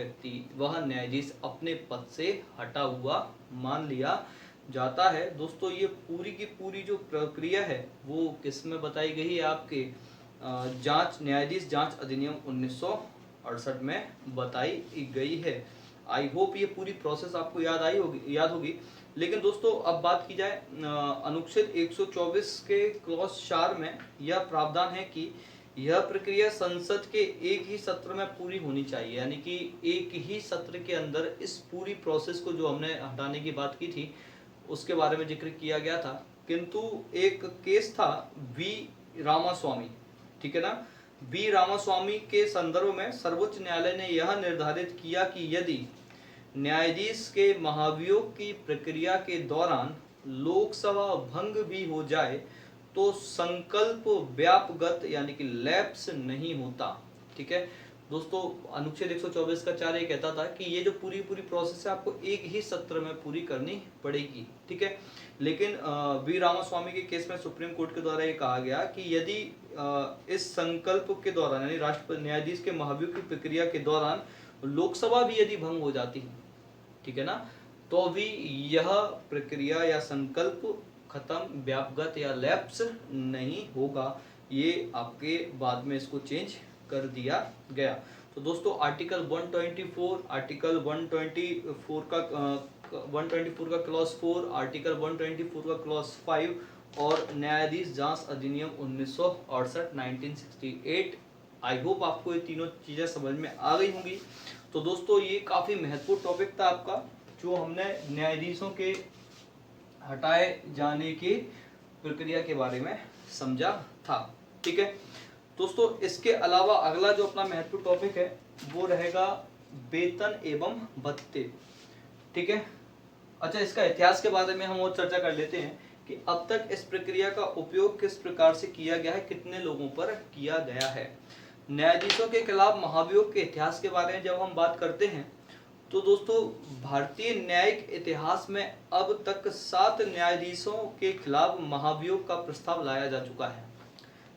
न्यायाधीश अपने पद से हटा हुआ मान लिया जाता है। दोस्तों ये पूरी की पूरी जो प्रक्रिया है वो किस में बताई गई है, आपके न्यायाधीश जांच अधिनियम 1968 में बताई गई है। आई होप ये पूरी प्रोसेस आपको याद होगी। लेकिन दोस्तों अब बात की जाए अनुच्छेद 124 के क्लॉज 4 में यह प्रावधान है कि यह प्रक्रिया संसद के एक ही सत्र में पूरी होनी चाहिए। यानी कि एक ही सत्र के अंदर इस पूरी प्रोसेस को, जो हमने हटाने की बात की थी, उसके बारे में जिक्र किया गया था। किंतु एक केस था वी रामास्वामी, ठीक है ना, वी रामास्वामी के संदर्भ में सर्वोच्च न्यायालय ने यह निर्धारित किया कि यदि न्यायाधीश के महाभियोग की प्रक्रिया के दौरान लोकसभा भंग भी हो जाए तो संकल्प व्यापगत यानी कि लैप्स नहीं होता। ठीक है दोस्तों, अनुच्छेद 124 का 4 ये कहता था कि ये जो पूरी प्रोसेस है आपको एक ही सत्र में पूरी करनी पड़ेगी। ठीक है, लेकिन वी रामास्वामी के केस में सुप्रीम कोर्ट के द्वारा ये कहा गया कि यदि इस संकल्प के दौरान यानी राष्ट्रपति न्यायाधीश के महाभियोग की प्रक्रिया के दौरान लोकसभा भी यदि भंग हो जाती है, ठीक है ना, तो भी यह प्रक्रिया या संकल्प खत्म, व्यापगत या लैप्स नहीं होगा। ये आपके बाद में इसको चेंज कर दिया गया। तो दोस्तों आर्टिकल 124 का क्लॉज 4, आर्टिकल 124 का क्लॉज 5 और न्यायाधीश जांच अधिनियम 1968 आई होप आपको ये तीनों चीजें समझ में आ गई होंगी। तो दोस्तों ये काफी महत्वपूर्ण टॉपिक था आपका, जो हमने न्यायाधीशों के हटाए जाने की प्रक्रिया के बारे में समझा था। ठीक है दोस्तों, इसके अलावा अगला जो अपना महत्वपूर्ण टॉपिक है वो रहेगा वेतन एवं भत्ते। ठीक है, अच्छा इसका इतिहास के बारे में हम और चर्चा कर लेते हैं कि अब तक इस प्रक्रिया का उपयोग किस प्रकार से किया गया है, कितने लोगों पर किया गया है। न्यायाधीशों के खिलाफ महाभियोग के इतिहास के बारे में जब हम बात करते हैं तो दोस्तों भारतीय न्यायिक इतिहास में अब तक 7 न्यायाधीशों के खिलाफ महाभियोग का प्रस्ताव लाया जा चुका है।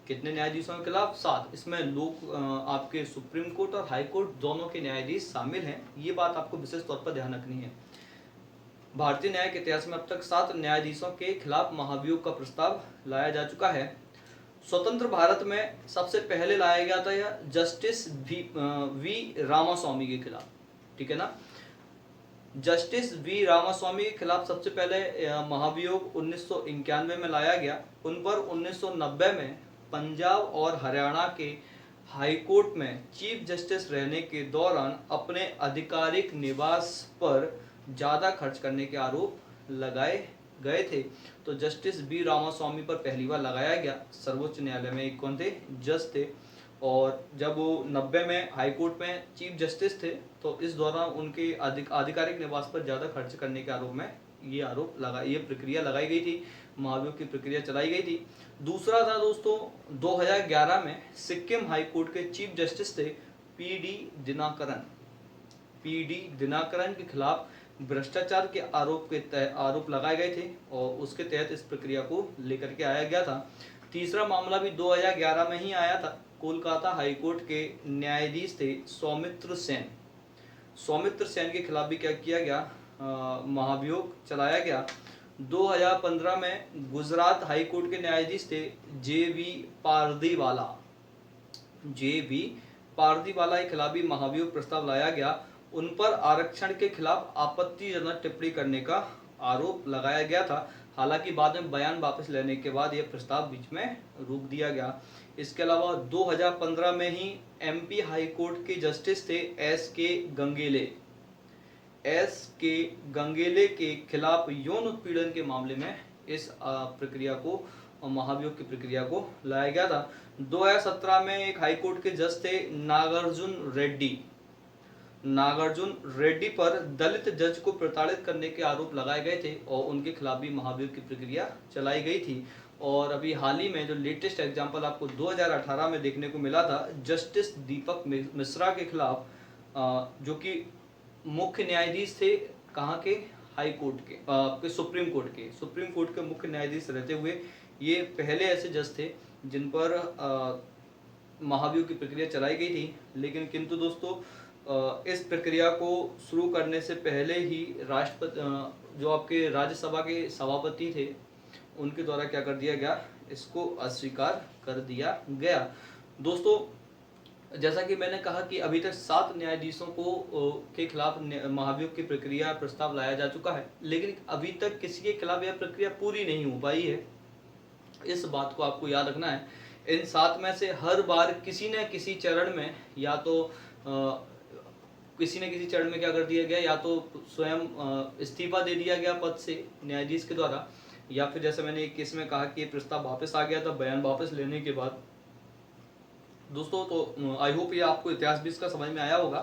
कितने न्यायाधीशों के खिलाफ? 7। इसमें आपके सुप्रीम कोर्ट और हाई कोर्ट दोनों के न्यायाधीश शामिल हैं। ये बात आपको विशेष तौर पर ध्यान रखनी है। भारतीय न्यायिक इतिहास में अब तक 7 न्यायाधीशों के खिलाफ महाभियोग का प्रस्ताव लाया जा चुका है। स्वतंत्र भारत में सबसे पहले लाया गया था यह जस्टिस वी रामास्वामी के खिलाफ, ठीक है ना। जस्टिस वी रामास्वामी के खिलाफ सबसे पहले महाभियोग 1991 में लाया गया। उन पर 1990 में पंजाब और हरियाणा के हाई कोर्ट में चीफ जस्टिस रहने के दौरान अपने आधिकारिक निवास पर ज़्यादा खर्च करने के आरोप लगाए गए थे। तो जस्टिस बी रामास्वामी पर पहली बार लगाया गया। सर्वोच्च न्यायालय में एक कौन थे, जज थे, और जब वो 90 में हाई कोर्ट में चीफ जस्टिस थे तो इस दौरान उनके आधिकारिक निवास पर ज़्यादा खर्च करने के आरोप में ये प्रक्रिया लगाई गई थी, महाभियोग की प्रक्रिया चलाई गई थी। दूसरा था दोस्तों 2011 में सिक्किम हाई कोर्ट के चीफ जस्टिस थे पीडी दिनाकरन के खिलाफ भ्रष्टाचार के आरोप लगाए गए थे और उसके तहत इस प्रक्रिया को लेकर के आया गया था। तीसरा मामला भी 2011 में ही आया था। कोलकाता हाई कोर्ट के न्यायाधीश थे सौमित्र सेन के खिलाफ भी क्या किया गया, महाभियोग चलाया गया। 2015 में गुजरात हाई कोर्ट के न्यायाधीश थे जे.वी. पारदीवाला के खिलाफ भी महाभियोग प्रस्ताव लाया गया। उन पर आरक्षण के खिलाफ आपत्तिजनक टिप्पणी करने का आरोप लगाया गया था। हालांकि बाद में बयान वापस लेने के बाद यह प्रस्ताव बीच में रोक दिया गया। इसके अलावा 2015 में ही एमपी हाई कोर्ट के जस्टिस थे एस के गंगेले के खिलाफ यौन उत्पीड़न के मामले में इस प्रक्रिया को, महाभियोग की प्रक्रिया को लाया गया था। 2017 में एक हाई कोर्ट के जज थे नागार्जुन रेड्डी पर दलित जज को प्रताड़ित करने के आरोप लगाए गए थे और उनके खिलाफ भी महाभियोग की प्रक्रिया चलाई गई थी। और अभी हाल ही में जो लेटेस्ट एग्जांपल आपको 2018 में देखने को मिला था, जस्टिस दीपक मिश्रा के खिलाफ, जो कि मुख्य न्यायाधीश थे कहाँ के, हाई कोर्ट के, सुप्रीम कोर्ट के मुख्य न्यायाधीश रहते हुए ये पहले ऐसे जज थे जिन पर महाभियोग की प्रक्रिया चलाई गई थी। लेकिन किंतु दोस्तों इस प्रक्रिया को शुरू करने से पहले ही राष्ट्रपति, जो आपके राज्यसभा के सभापति थे, उनके द्वारा क्या कर दिया गया, इसको अस्वीकार कर दिया गया। दोस्तों जैसा कि मैंने कहा कि अभी तक 7 न्यायाधीशों के खिलाफ महाभियोग की प्रक्रिया प्रस्ताव लाया जा चुका है, लेकिन अभी तक किसी के खिलाफ यह प्रक्रिया पूरी नहीं हो पाई है। इस बात को आपको याद रखना है। इन 7 में से हर बार किसी न किसी चरण में या तो क्या कर दिया गया, या तो स्वयं इस्तीफा दे दिया गया पद से न्यायाधीश के द्वारा, या फिर जैसे मैंने एक केस में कहा कि प्रस्ताव वापस आ गया था बयान वापस लेने के बाद। दोस्तों तो आई होप ये आपको इतिहास भी इसका समझ में आया होगा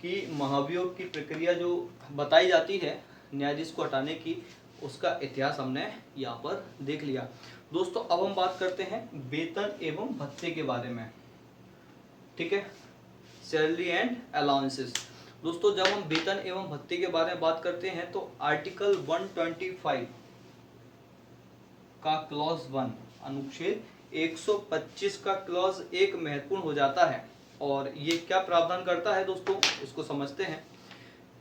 कि महाभियोग की प्रक्रिया जो बताई जाती है न्यायाधीश को हटाने की, उसका इतिहास हमने यहाँ पर देख लिया। दोस्तों अब हम बात करते हैं वेतन एवं भत्ते के बारे में, ठीक है, सैलरी एंड अलाउंसेस। दोस्तों जब हम वेतन एवं भत्ते के बारे में बात करते हैं तो आर्टिकल 125 का क्लॉज 1 अनुच्छेद 125 का क्लॉज 1 महत्वपूर्ण हो जाता है। और ये क्या प्रावधान करता है दोस्तों, इसको समझते हैं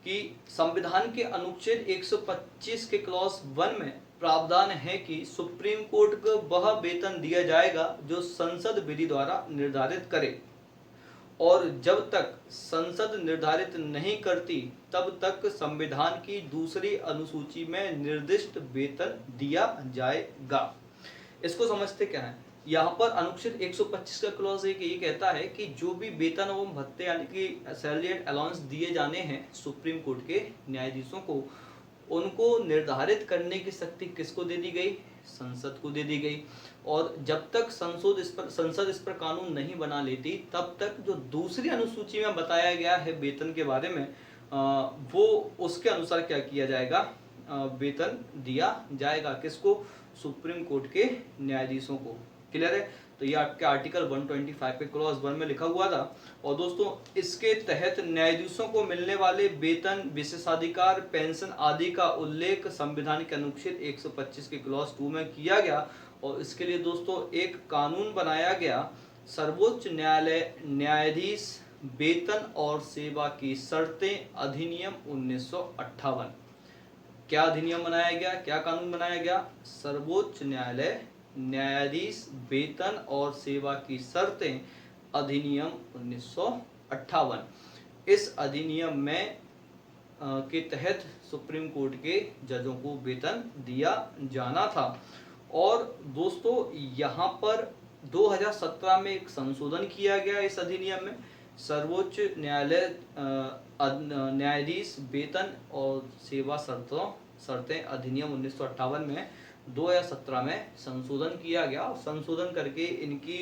कि संविधान के अनुच्छेद 125 के क्लॉज 1 में प्रावधान है कि सुप्रीम कोर्ट को वह वेतन दिया जाएगा जो संसद विधि द्वारा निर्धारित करे, और जब तक संसद निर्धारित नहीं करती तब तक संविधान की दूसरी अनुसूची में निर्दिष्ट वेतन दिया जाएगा। इसको समझते क्या है, यहाँ पर अनुच्छेद 125 का क्लॉज 1 ये कहता है कि जो भी वेतन एवं भत्ते यानी कि सैलरी एंड अलाउंस दिए जाने हैं सुप्रीम कोर्ट के न्यायाधीशों को, उनको निर्धारित करने की शक्ति किसको दे दी गई, संसद को दे दी गई। और जब तक संसद इस पर कानून नहीं बना लेती तब तक जो दूसरी अनुसूची में बताया गया है वेतन के बारे में, वो उसके अनुसार क्या किया जाएगा, वेतन दिया जाएगा। किसको, सुप्रीम कोर्ट के न्यायाधीशों को। क्लियर है। तो ये आपके आर्टिकल 125 के क्लॉज 1 में लिखा हुआ था। और दोस्तों इसके तहत न्यायाधीशों को मिलने वाले वेतन, विशेषाधिकार, पेंशन आदि का उल्लेख संविधान के अनुच्छेद 125 के क्लॉज 2 में किया गया। और इसके लिए दोस्तों एक कानून बनाया गया, सर्वोच्च न्यायालय न्यायाधीश वेतन और सेवा की शर्तें अधिनियम 1958। क्या अधिनियम बनाया गया, क्या कानून बनाया गया, सर्वोच्च न्यायालय न्यायाधीश वेतन और सेवा की शर्तें अधिनियम 1958। इस अधिनियम में के तहत सुप्रीम कोर्ट के जजों को वेतन दिया जाना था। और दोस्तों यहाँ पर 2017 में एक संशोधन किया गया इस अधिनियम में। सर्वोच्च न्यायालय न्यायाधीश वेतन और सेवा शर्तें अधिनियम 1958 में 2017 में संशोधन किया गया। संशोधन करके इनकी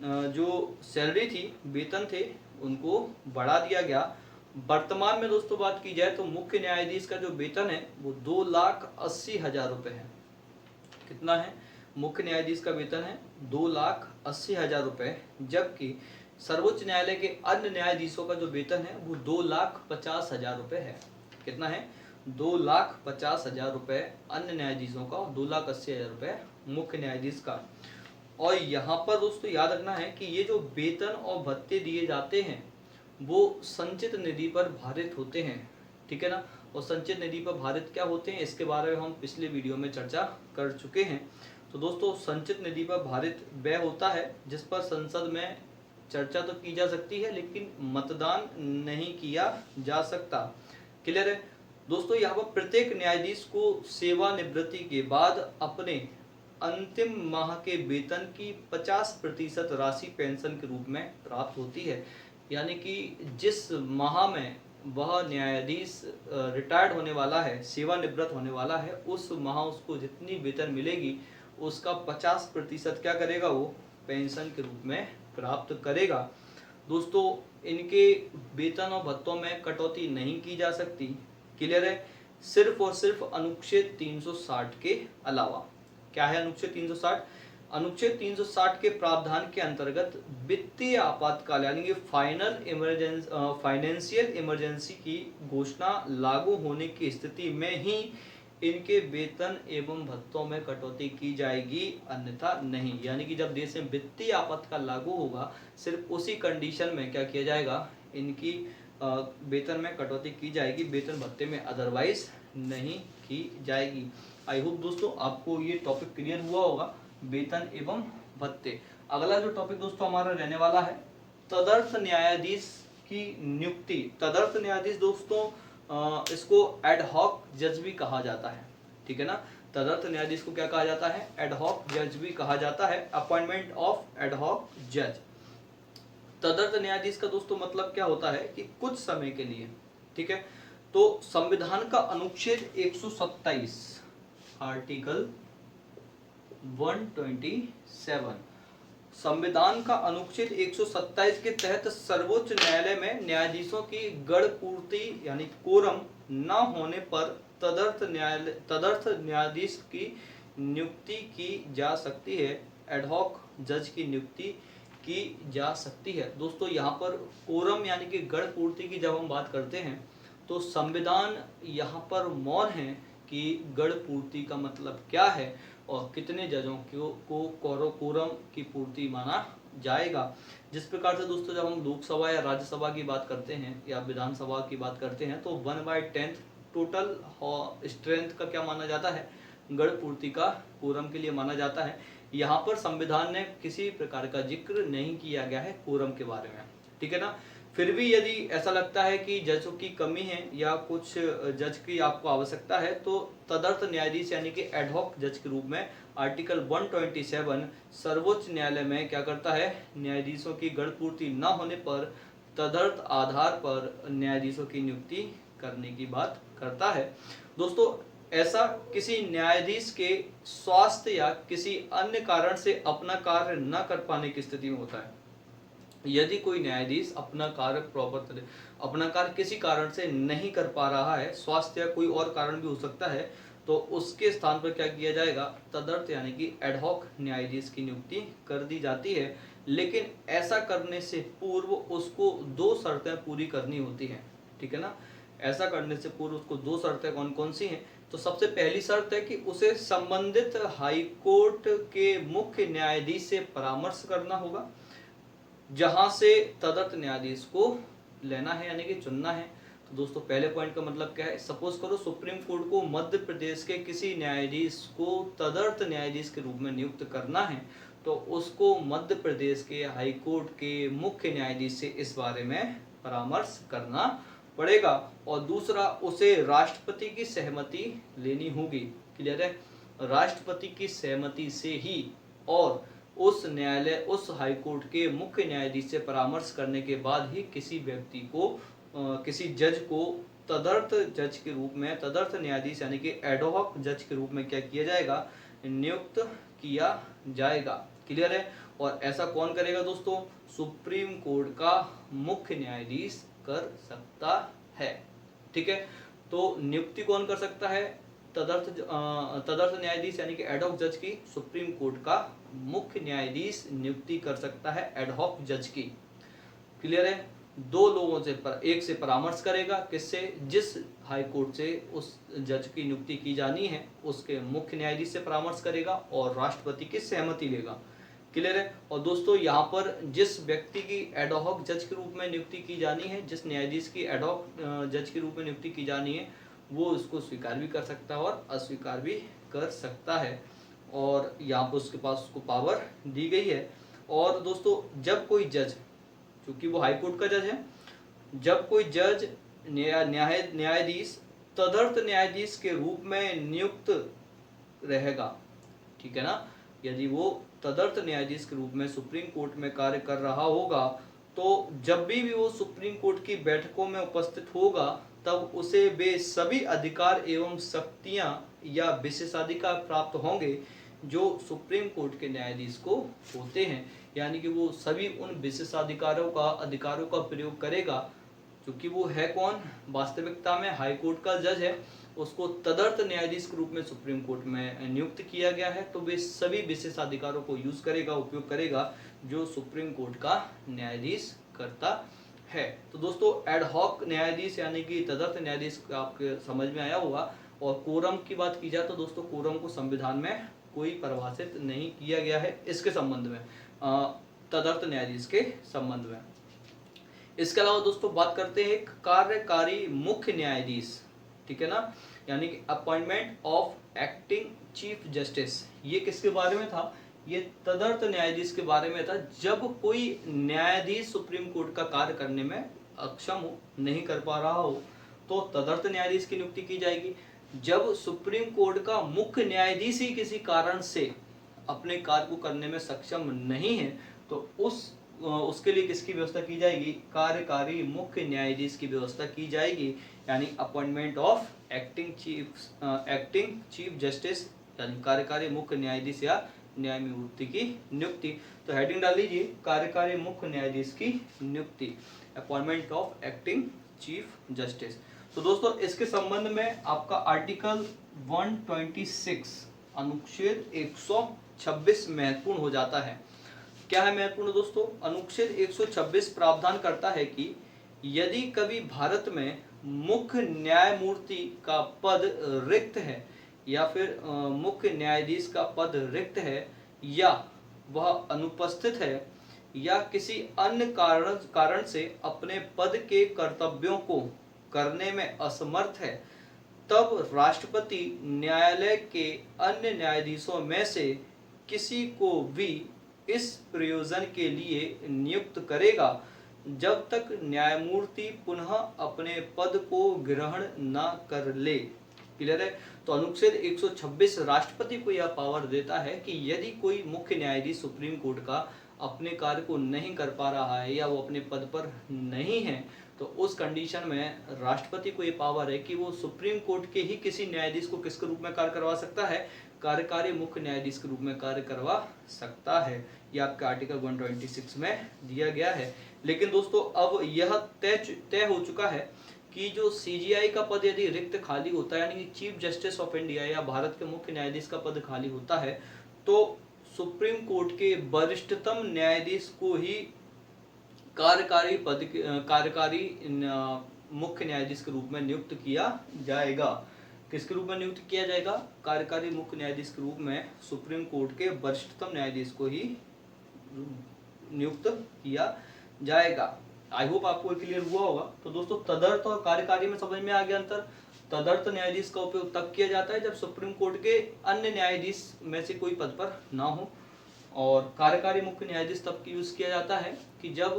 जो सैलरी थी, वेतन थे, उनको बढ़ा दिया गया। वर्तमान में दोस्तों बात की जाए तो मुख्य न्यायाधीश का जो वेतन है वो 2,80,000 रुपये है। कितना है? मुख्य न्यायाधीश का वेतन है 2,80,000 रुपये, जबकि सर्वोच्च न्यायालय के अन्य न्यायाधीशों का जो वेतन है वो 2,50,000 रुपये है। कितना है? 2,50,000 रुपये अन्य न्यायाधीशों का, 2,80,000 रुपये मुख्य न्यायाधीश का। और यहाँ पर दोस्तों याद रखना है कि ये जो वेतन और भत्ते दिए जाते हैं वो संचित निधि पर भारित होते हैं, ठीक है ना। और संचित निधि पर भारित क्या होते हैं, इसके बारे में हम पिछले वीडियो में चर्चा कर चुके हैं। तो दोस्तों संचित निधि पर भारित व्यय होता है जिस पर संसद में चर्चा तो की जा सकती है लेकिन मतदान नहीं किया जा सकता। क्लियर है दोस्तों। यहाँ पर प्रत्येक न्यायाधीश को सेवानिवृत्ति के बाद अपने अंतिम माह के वेतन की 50% राशि पेंशन के रूप में प्राप्त होती है। यानी कि जिस माह में वह न्यायाधीश रिटायर्ड होने वाला है, सेवानिवृत्त होने वाला है, उस माह उसको जितनी वेतन मिलेगी उसका 50% क्या करेगा, वो पेंशन के रूप में प्राप्त करेगा। दोस्तों इनके वेतन और भत्तों में कटौती नहीं की जा सकती। क्लियर है। सिर्फ और सिर्फ अनुच्छेद 360 के अलावा। क्या है अनुच्छेद 360? अनुच्छेद 360 के प्रावधान के अंतर्गत वित्तीय आपातकाल यानी कि फाइनेंशियल इमरजेंसी की घोषणा लागू होने की स्थिति में ही इनके वेतन एवं भत्तों में कटौती की जाएगी, अन्यथा नहीं। यानी कि जब देश में वित्तीय आपातकाल लागू होगा सिर्फ उसी कंडीशन में क्या किया जाएगा, इनकी वेतन में कटौती की जाएगी, वेतन भत्ते में अदरवाइज नहीं की जाएगी। आई होप दोस्तों आपको ये टॉपिक क्लियर हुआ होगा, वेतन एवं भत्ते। अगला जो टॉपिक दोस्तों हमारा रहने वाला है तदर्थ न्यायाधीश की नियुक्ति। तदर्थ न्यायाधीश दोस्तों इसको एड हॉक जज भी कहा जाता है, ठीक है ना। तदर्थ न्यायाधीश को क्या कहा जाता है? एड हॉक जज भी कहा जाता है, अपॉइंटमेंट ऑफ एड हॉक जज। तदर्थ न्यायाधीश का दोस्तों मतलब क्या होता है कि कुछ समय के लिए, ठीक है। तो संविधान का अनुच्छेद 127 आर्टिकल 127, संविधान का अनुच्छेद 127 के तहत सर्वोच्च न्यायालय में न्यायाधीशों की गण पूर्ति यानी कोरम न होने पर तदर्थ न्यायाधीश की नियुक्ति की जा सकती है, एडहॉक जज की नियुक्ति की जा सकती है। दोस्तों यहाँ पर कोरम यानी कि गण पूर्ति की जब हम बात करते हैं तो संविधान यहाँ पर मौन है कि गण पूर्ति का मतलब क्या है और कितने जजों को कोरम की पूर्ति माना जाएगा। जिस प्रकार से दोस्तों जब हम लोकसभा या राज्यसभा की बात करते हैं या विधानसभा की बात करते हैं तो 1/10 टोटल स्ट्रेंथ का क्या माना जाता है, गण पूर्ति का कोरम के लिए माना जाता है। यहाँ पर संविधान ने किसी प्रकार का जिक्र नहीं किया गया है कोरम के बारे में, ठीक है ना। फिर भी यदि ऐसा लगता है कि जजों की कमी है या कुछ जज की आपको आवश्यकता है तो तदर्थ न्यायाधीश यानी कि एडहॉक जज के रूप में आर्टिकल 127 सर्वोच्च न्यायालय में क्या करता है, न्यायाधीशों की गण पूर्ति न होने पर तदर्थ आधार पर न्यायाधीशों की नियुक्ति करने की बात करता है। दोस्तों ऐसा किसी न्यायाधीश के स्वास्थ्य या किसी अन्य कारण से अपना कार्य न कर पाने की स्थिति में होता है। यदि कोई न्यायाधीश अपना कार्य किसी कारण से नहीं कर पा रहा है, स्वास्थ्य या कोई और कारण भी हो सकता है, तो उसके स्थान पर क्या किया जाएगा, तदर्थ यानी कि एडहॉक न्यायाधीश की नियुक्ति कर दी जाती है। लेकिन ऐसा करने से पूर्व उसको 2 शर्तें पूरी करनी होती हैं, ठीक है ना। ऐसा करने से पूर्व उसको 2 शर्तें कौन कौन सी हैं? तो सबसे पहली शर्त है कि उसे संबंधित हाई कोर्ट के मुख्य न्यायाधीश से परामर्श करना होगा जहां से तदर्थ न्यायाधीश को लेना है यानी कि चुनना है। तो दोस्तों पहले पॉइंट का मतलब क्या है, सपोज करो सुप्रीम कोर्ट को मध्य प्रदेश के किसी न्यायाधीश को तदर्थ न्यायाधीश के रूप में नियुक्त करना है, तो उसको मध्य प्रदेश के हाई कोर्ट के मुख्य न्यायाधीश से इस बारे में परामर्श करना पड़ेगा। और दूसरा, उसे राष्ट्रपति की सहमति लेनी होगी। क्लियर है, राष्ट्रपति की सहमति से ही और उस न्यायालय, उस हाई कोर्ट के मुख्य न्यायाधीश से परामर्श करने के बाद ही किसी व्यक्ति को, किसी जज को तदर्थ जज के रूप में, तदर्थ न्यायाधीश यानी कि एडहॉक जज के रूप में क्या किया जाएगा, नियुक्त किया जाएगा। क्लियर है, और ऐसा कौन करेगा दोस्तों, सुप्रीम कोर्ट का मुख्य न्यायाधीश कर सकता है। ठीक है, तो नियुक्ति कौन कर सकता है, तदर्थ न्यायाधीश यानी कि एडहॉक जज की सुप्रीम कोर्ट का मुख्य न्यायाधीश नियुक्ति कर सकता है एडहॉक जज की। क्लियर है, दो लोगों से एक से परामर्श करेगा, किससे, जिस हाई कोर्ट से उस जज की नियुक्ति की जानी है उसके मुख्य न्यायाधीश से परामर्श करेगा और राष्ट्रपति की सहमति लेगा। क्लियर है, और दोस्तों यहाँ पर जिस व्यक्ति की एडहॉक जज के रूप में नियुक्ति की जानी है, जिस न्यायाधीश की एडहॉक जज के रूप में नियुक्ति की जानी है, वो उसको स्वीकार भी कर सकता है और अस्वीकार भी कर सकता है, और यहाँ पर उसके पास उसको पावर दी गई है। और दोस्तों जब कोई जज, क्योंकि वो हाई कोर्ट का जज है, जब कोई जज न्यायाधीश तदर्थ न्यायाधीश के रूप में नियुक्त रहेगा, ठीक है ना, यदि वो तदर्थ न्यायाधीश के रूप में सुप्रीम कोर्ट में कार्य कर रहा होगा, तो जब भी वो सुप्रीम कोर्ट की बैठकों में उपस्थित होगा, तब उसे वे सभी अधिकार एवं शक्तियां या विशेषाधिकार प्राप्त होंगे जो सुप्रीम कोर्ट के न्यायाधीश को होते हैं। यानी कि वो सभी उन विशेषाधिकारों का प्रयोग करेगा, क्योंकि वो है कौन, वास्तविकता में हाई कोर्ट का जज है, उसको तदर्थ न्यायाधीश के रूप में सुप्रीम कोर्ट में नियुक्त किया गया है, तो वे सभी विशेषाधिकारों को यूज करेगा, उपयोग करेगा जो सुप्रीम कोर्ट का न्यायाधीश करता है। तो दोस्तों एडहॉक न्यायाधीश यानी कि तदर्थ न्यायाधीश आपके समझ में आया होगा। और कोरम की बात की जाए तो दोस्तों कोरम को संविधान में कोई परिभाषित नहीं किया गया है इसके संबंध में, तदर्थ न्यायाधीश के संबंध में। इसके अलावा दोस्तों बात करते हैं एक कार्यकारी मुख्य न्यायाधीश, ठीक है ना, यानी कि appointment of acting chief justice. ये किसके बारे में था, ये तदर्थ न्यायाधीश के बारे में था। जब कोई न्यायाधीश सुप्रीम कोर्ट का कार्य करने में अक्षम हो, नहीं कर पा रहा हो, तो तदर्थ न्यायाधीश की नियुक्ति की जाएगी। जब सुप्रीम कोर्ट का मुख्य न्यायाधीश ही किसी कारण से अपने कार्य को करने में सक्षम नहीं है, तो उसके लिए किसकी व्यवस्था की जाएगी, कार्यकारी मुख्य न्यायाधीश की व्यवस्था की जाएगी, यानी appointment of acting chief justice, यानी कार्यकारी मुख्य न्यायाधीश या न्यायमूर्ति की नियुक्ति। तो हेडिंग डाल लीजिए, कार्यकारी मुख्य न्यायाधीश की नियुक्ति, appointment of acting chief justice. तो दोस्तों इसके संबंध में आपका आर्टिकल 126 अनुच्छेद 126 महत्वपूर्ण हो जाता है। क्या है महत्वपूर्ण दोस्तों, अनुच्छेद 126 प्रावधान करता है कि यदि कभी भारत में मुख्य न्यायमूर्ति का पद रिक्त है या फिर मुख्य न्यायाधीश का पद रिक्त है, या वह अनुपस्थित है या किसी अन्य कारण से अपने पद के कर्तव्यों को करने में असमर्थ है, तब राष्ट्रपति न्यायालय के अन्य न्यायाधीशों में से किसी को भी इस प्रयोजन के लिए नियुक्त करेगा जब तक न्यायमूर्ति पुनः अपने पद को ग्रहण न कर ले। क्लियर है, तो अनुच्छेद 126 राष्ट्रपति को यह पावर देता है कि यदि कोई मुख्य न्यायाधीश सुप्रीम कोर्ट का अपने कार्य को नहीं कर पा रहा है या वो अपने पद पर नहीं है, तो उस कंडीशन में राष्ट्रपति को ये पावर है कि वो सुप्रीम कोर्ट के ही किसी न्यायाधीश को किसके रूप में कार्य करवा सकता है, कार्यकारी मुख्य न्यायाधीश के रूप में कार्य करवा सकता है। यह आपका आर्टिकल 126 में दिया गया है। लेकिन दोस्तों अब यह तय हो चुका है कि जो सीजीआई का पद यदि रिक्त खाली होता है, यानी कि चीफ जस्टिस ऑफ इंडिया या भारत के मुख्य न्यायाधीश का पद खाली होता है, तो सुप्रीम कोर्ट के वरिष्ठतम न्यायाधीश को ही कार्यकारी मुख्य न्यायाधीश के रूप में नियुक्त किया जाएगा। किसके रूप में नियुक्त किया जाएगा, कार्यकारी मुख्य न्यायाधीश के रूप में सुप्रीम कोर्ट के वरिष्ठतम न्यायाधीश को ही नियुक्त किया जाएगा। आई होप आपको क्लियर हुआ होगा। तो दोस्तों तदर्थ और कार्यकारी में समझ में आ गया अंतर। तदर्थ न्यायाधीश का उपयोग तब किया जाता है जब सुप्रीम कोर्ट के अन्य न्यायाधीश में से कोई पद पर ना हो, और कार्यकारी मुख्य न्यायाधीश तब यूज किया जाता है कि जब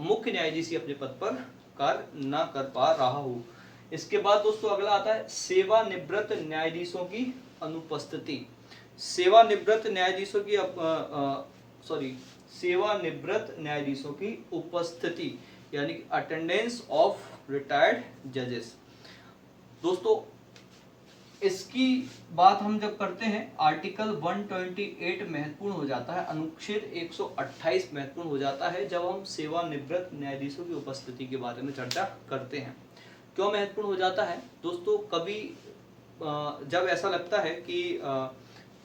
मुख्य न्यायाधीश ही अपने पद पर कार्य ना कर पा रहा हो। इसके बाद दोस्तों अगला आता है सेवानिवृत्त न्यायाधीशों की अनुपस्थिति। सेवानिवृत्त न्यायाधीशों की सेवानिवृत्त न्यायाधीशों की उपस्थिति यानी कि अटेंडेंस ऑफ रिटायर्ड जजेस। दोस्तों इसकी बात हम जब करते हैं आर्टिकल 128 महत्वपूर्ण हो जाता है, अनुच्छेद 128 महत्वपूर्ण हो जाता है जब हम सेवानिवृत्त न्यायाधीशों की उपस्थिति के बारे में चर्चा करते हैं। क्यों महत्वपूर्ण हो जाता है दोस्तों? कभी जब ऐसा लगता है कि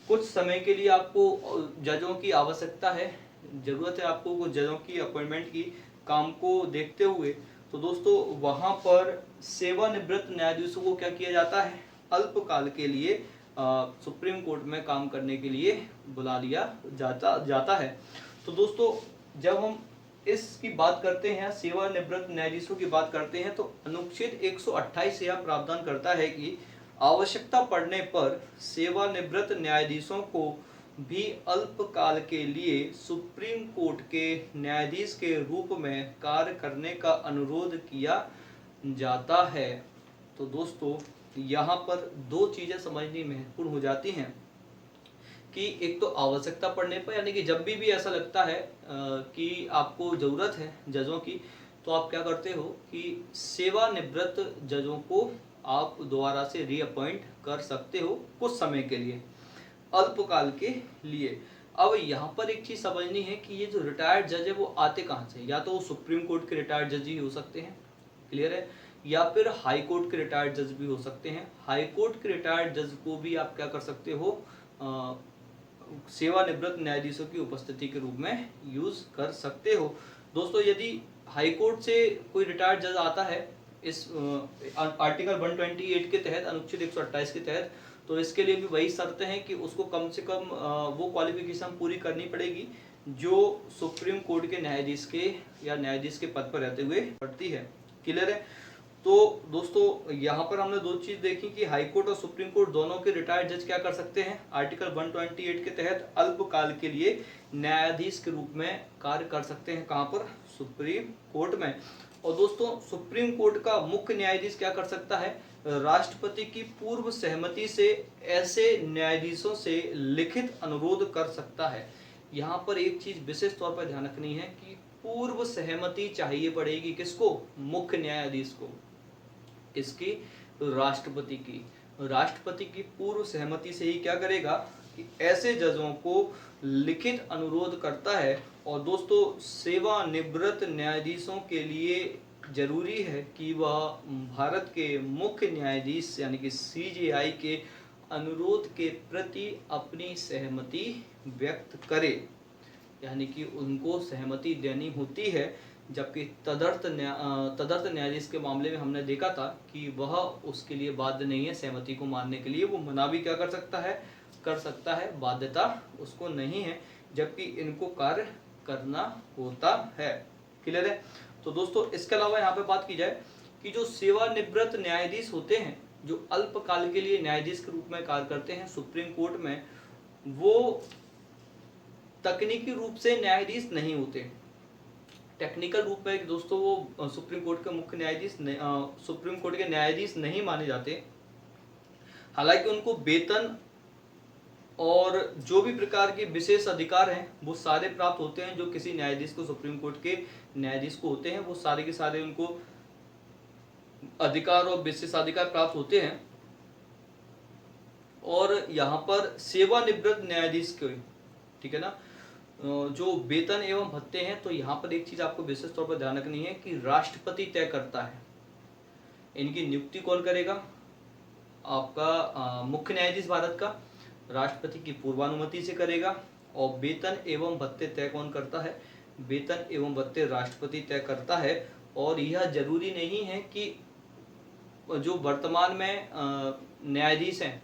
कुछ समय के लिए आपको जजों की आवश्यकता है, जरूरत है आपको कुछ जजों की अपॉइंटमेंट की, काम को देखते हुए, तो दोस्तों वहां पर सेवानिवृत्त न्यायाधीशों को क्या किया जाता है, अल्पकाल के लिए सुप्रीम कोर्ट में काम करने के लिए बुला लिया जाता है। तो दोस्तों जब हम इसकी बात करते हैं, सेवानिवृत्त न्यायाधीशों की बात करते हैं, तो अनुच्छेद 128 यह प्रावधान करता है कि आवश्यकता पड़ने पर सेवानिवृत्त न्यायाधीशों को भी अल्पकाल के लिए सुप्रीम कोर्ट के न्यायाधीश के रूप में कार्य करने का अनुरोध किया जाता है। तो दोस्तों यहाँ पर दो चीजें समझनी महत्वपूर्ण हो जाती हैं कि एक तो आवश्यकता पड़ने पर, यानी कि जब भी ऐसा लगता है कि आपको जरूरत है जजों की, तो आप क्या करते हो कि सेवानिवृत्त जजों को आप दोबारा से रीअपॉइंट कर सकते हो कुछ समय के लिए, अल्पकाल के लिए। अब यहाँ पर एक चीज समझनी है कि ये जो रिटायर्ड जज है वो आते कहाँ से? या तो वो सुप्रीम कोर्ट के रिटायर्ड जज ही हो सकते हैं, क्लियर है, या फिर हाई कोर्ट के रिटायर्ड जज भी हो सकते हैं। हाई कोर्ट के रिटायर्ड जज को भी आप क्या कर सकते हो, सेवानिवृत्त न्यायाधीशों की उपस्थिति के रूप में यूज कर सकते हो। दोस्तों यदि हाई कोर्ट से कोई रिटायर्ड जज आता है इस आर्टिकल 128 के तहत, अनुच्छेद 128 के तहत, तो इसके लिए भी वही शर्त है कि उसको कम से कम वो क्वालिफिकेशन पूरी करनी पड़ेगी जो सुप्रीम कोर्ट के न्यायाधीश के या न्यायाधीश के पद पर रहते हुए पड़ती है, क्लियर है। तो दोस्तों यहाँ पर हमने दो चीज देखी कि हाई कोर्ट और सुप्रीम कोर्ट दोनों के रिटायर्ड जज क्या कर सकते हैं, आर्टिकल 128 के तहत अल्पकाल के लिए न्यायाधीश के रूप में कार्य कर सकते हैं। कहाँ पर? सुप्रीम कोर्ट में। और दोस्तों सुप्रीम कोर्ट का मुख्य न्यायाधीश क्या कर सकता है, राष्ट्रपति की पूर्व सहमति से ऐसे न्यायाधीशों से लिखित अनुरोध कर सकता है। यहाँ पर एक चीज विशेष तौर पर ध्यान रखनी है कि पूर्व सहमति चाहिए पड़ेगी किसको? मुख्य न्यायाधीश को। इसकी राष्ट्रपति की पूर्व सहमति से ही क्या करेगा कि ऐसे जजों को लिखित अनुरोध करता है। और दोस्तों सेवानिवृत्त न्यायाधीशों के लिए जरूरी है कि वह भारत के मुख्य न्यायाधीश यानी कि CJI के अनुरोध के प्रति अपनी सहमति व्यक्त करे, यानी कि उनको सहमति देनी होती है। जबकि तदर्थ न्यायाधीश के मामले में हमने देखा था कि वह उसके लिए बाध्य नहीं है सहमति को मानने के लिए, वो मना भी क्या कर सकता है, बाध्यता उसको नहीं है, जबकि इनको कार्य करना होता है, क्लियर है। तो दोस्तों इसके अलावा यहाँ पे बात की जाए कि जो सेवानिवृत्त न्यायाधीश होते हैं जो अल्पकाल के लिए न्यायाधीश के रूप में कार्य करते हैं सुप्रीम कोर्ट में, वो तकनीकी रूप से न्यायाधीश नहीं होते। टेक्निकल रूप में दोस्तों वो सुप्रीम कोर्ट के मुख्य न्यायाधीश सुप्रीम कोर्ट के न्यायाधीश नहीं माने जाते। हालांकि उनको वेतन और जो भी प्रकार के विशेष अधिकार हैं वो सारे प्राप्त होते हैं जो किसी न्यायाधीश को, सुप्रीम कोर्ट के न्यायाधीश को होते हैं, वो सारे के सारे उनको अधिकार और विशेषाधिकार प्राप्त होते हैं। और यहाँ पर सेवानिवृत्त न्यायाधीश के, ठीक है ना, जो वेतन एवं भत्ते हैं, तो यहाँ पर एक चीज आपको विशेष तौर पर ध्यान रखनी है कि राष्ट्रपति तय करता है। इनकी नियुक्ति कौन करेगा? आपका मुख्य न्यायाधीश भारत का राष्ट्रपति की पूर्वानुमति से करेगा। और वेतन एवं भत्ते तय कौन करता है? वेतन एवं भत्ते राष्ट्रपति तय करता है। और यह जरूरी नहीं है कि जो वर्तमान में न्यायाधीश हैं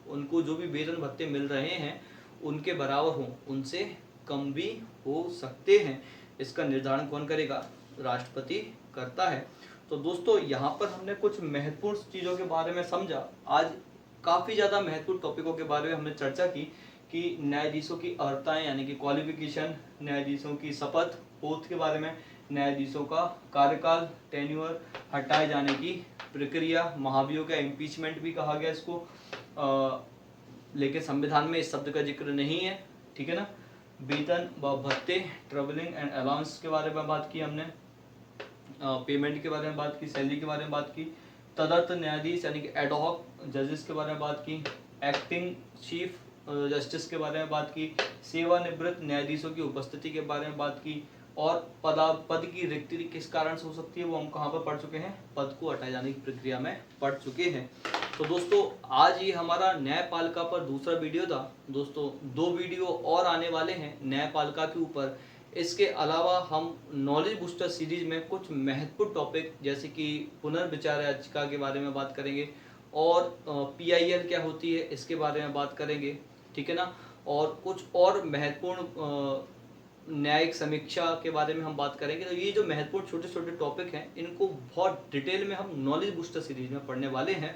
उनको जो भी वेतन भत्ते मिल रहे हैं उनके बराबर हों, उनसे कम भी हो सकते हैं। इसका निर्धारण कौन करेगा? राष्ट्रपति करता है। तो दोस्तों यहाँ पर हमने कुछ महत्वपूर्ण चीज़ों के बारे में समझा। आज काफ़ी ज़्यादा महत्वपूर्ण टॉपिकों के बारे में हमने चर्चा की कि न्यायाधीशों की अर्हताएं यानी कि क्वालिफिकेशन, न्यायाधीशों की शपथ, ओथ के बारे में, न्यायाधीशों का कार्यकाल, टेन्योर, हटाए जाने की प्रक्रिया, महाभियोग या इम्पीचमेंट भी कहा गया इसको, लेकिन संविधान में इस शब्द का जिक्र नहीं है, ठीक है ना। वेतन व भत्ते, ट्रेवलिंग एंड अलाउंस के बारे में बात की हमने, पेमेंट के बारे में बात की, सैलरी के बारे में बात की, तदर्थ न्यायाधीश यानी कि एडहॉक जजेस के बारे में बात की, एक्टिंग चीफ जस्टिस के बारे में बात की, सेवानिवृत्त न्यायाधीशों की उपस्थिति के बारे में बात की, और पद की रिक्ति किस कारण से हो सकती है वो हम कहाँ पर पढ़ चुके हैं, पद को हटाए जाने की प्रक्रिया में पढ़ चुके हैं। तो दोस्तों आज ये हमारा न्यायपालिका पर दूसरा वीडियो था। दोस्तों 2 वीडियो और आने वाले हैं न्यायपालिका के ऊपर। इसके अलावा हम नॉलेज बूस्टर सीरीज में कुछ महत्वपूर्ण टॉपिक जैसे कि पुनर्विचार याचिका के बारे में बात करेंगे, और PIL क्या होती है इसके बारे में बात करेंगे, ठीक है ना। और कुछ और महत्वपूर्ण न्यायिक समीक्षा के बारे में हम बात करेंगे। तो ये जो महत्वपूर्ण छोटे छोटे टॉपिक हैं इनको बहुत डिटेल में हम नॉलेज बूस्टर सीरीज में पढ़ने वाले हैं।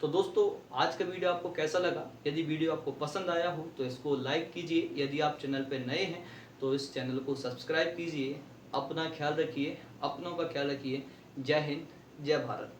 तो दोस्तों आज का वीडियो आपको कैसा लगा? यदि वीडियो आपको पसंद आया हो तो इसको लाइक कीजिए, यदि आप चैनल पर नए हैं तो इस चैनल को सब्सक्राइब कीजिए। अपना ख्याल रखिए, अपनों का ख्याल रखिए। जय हिंद, जय भारत।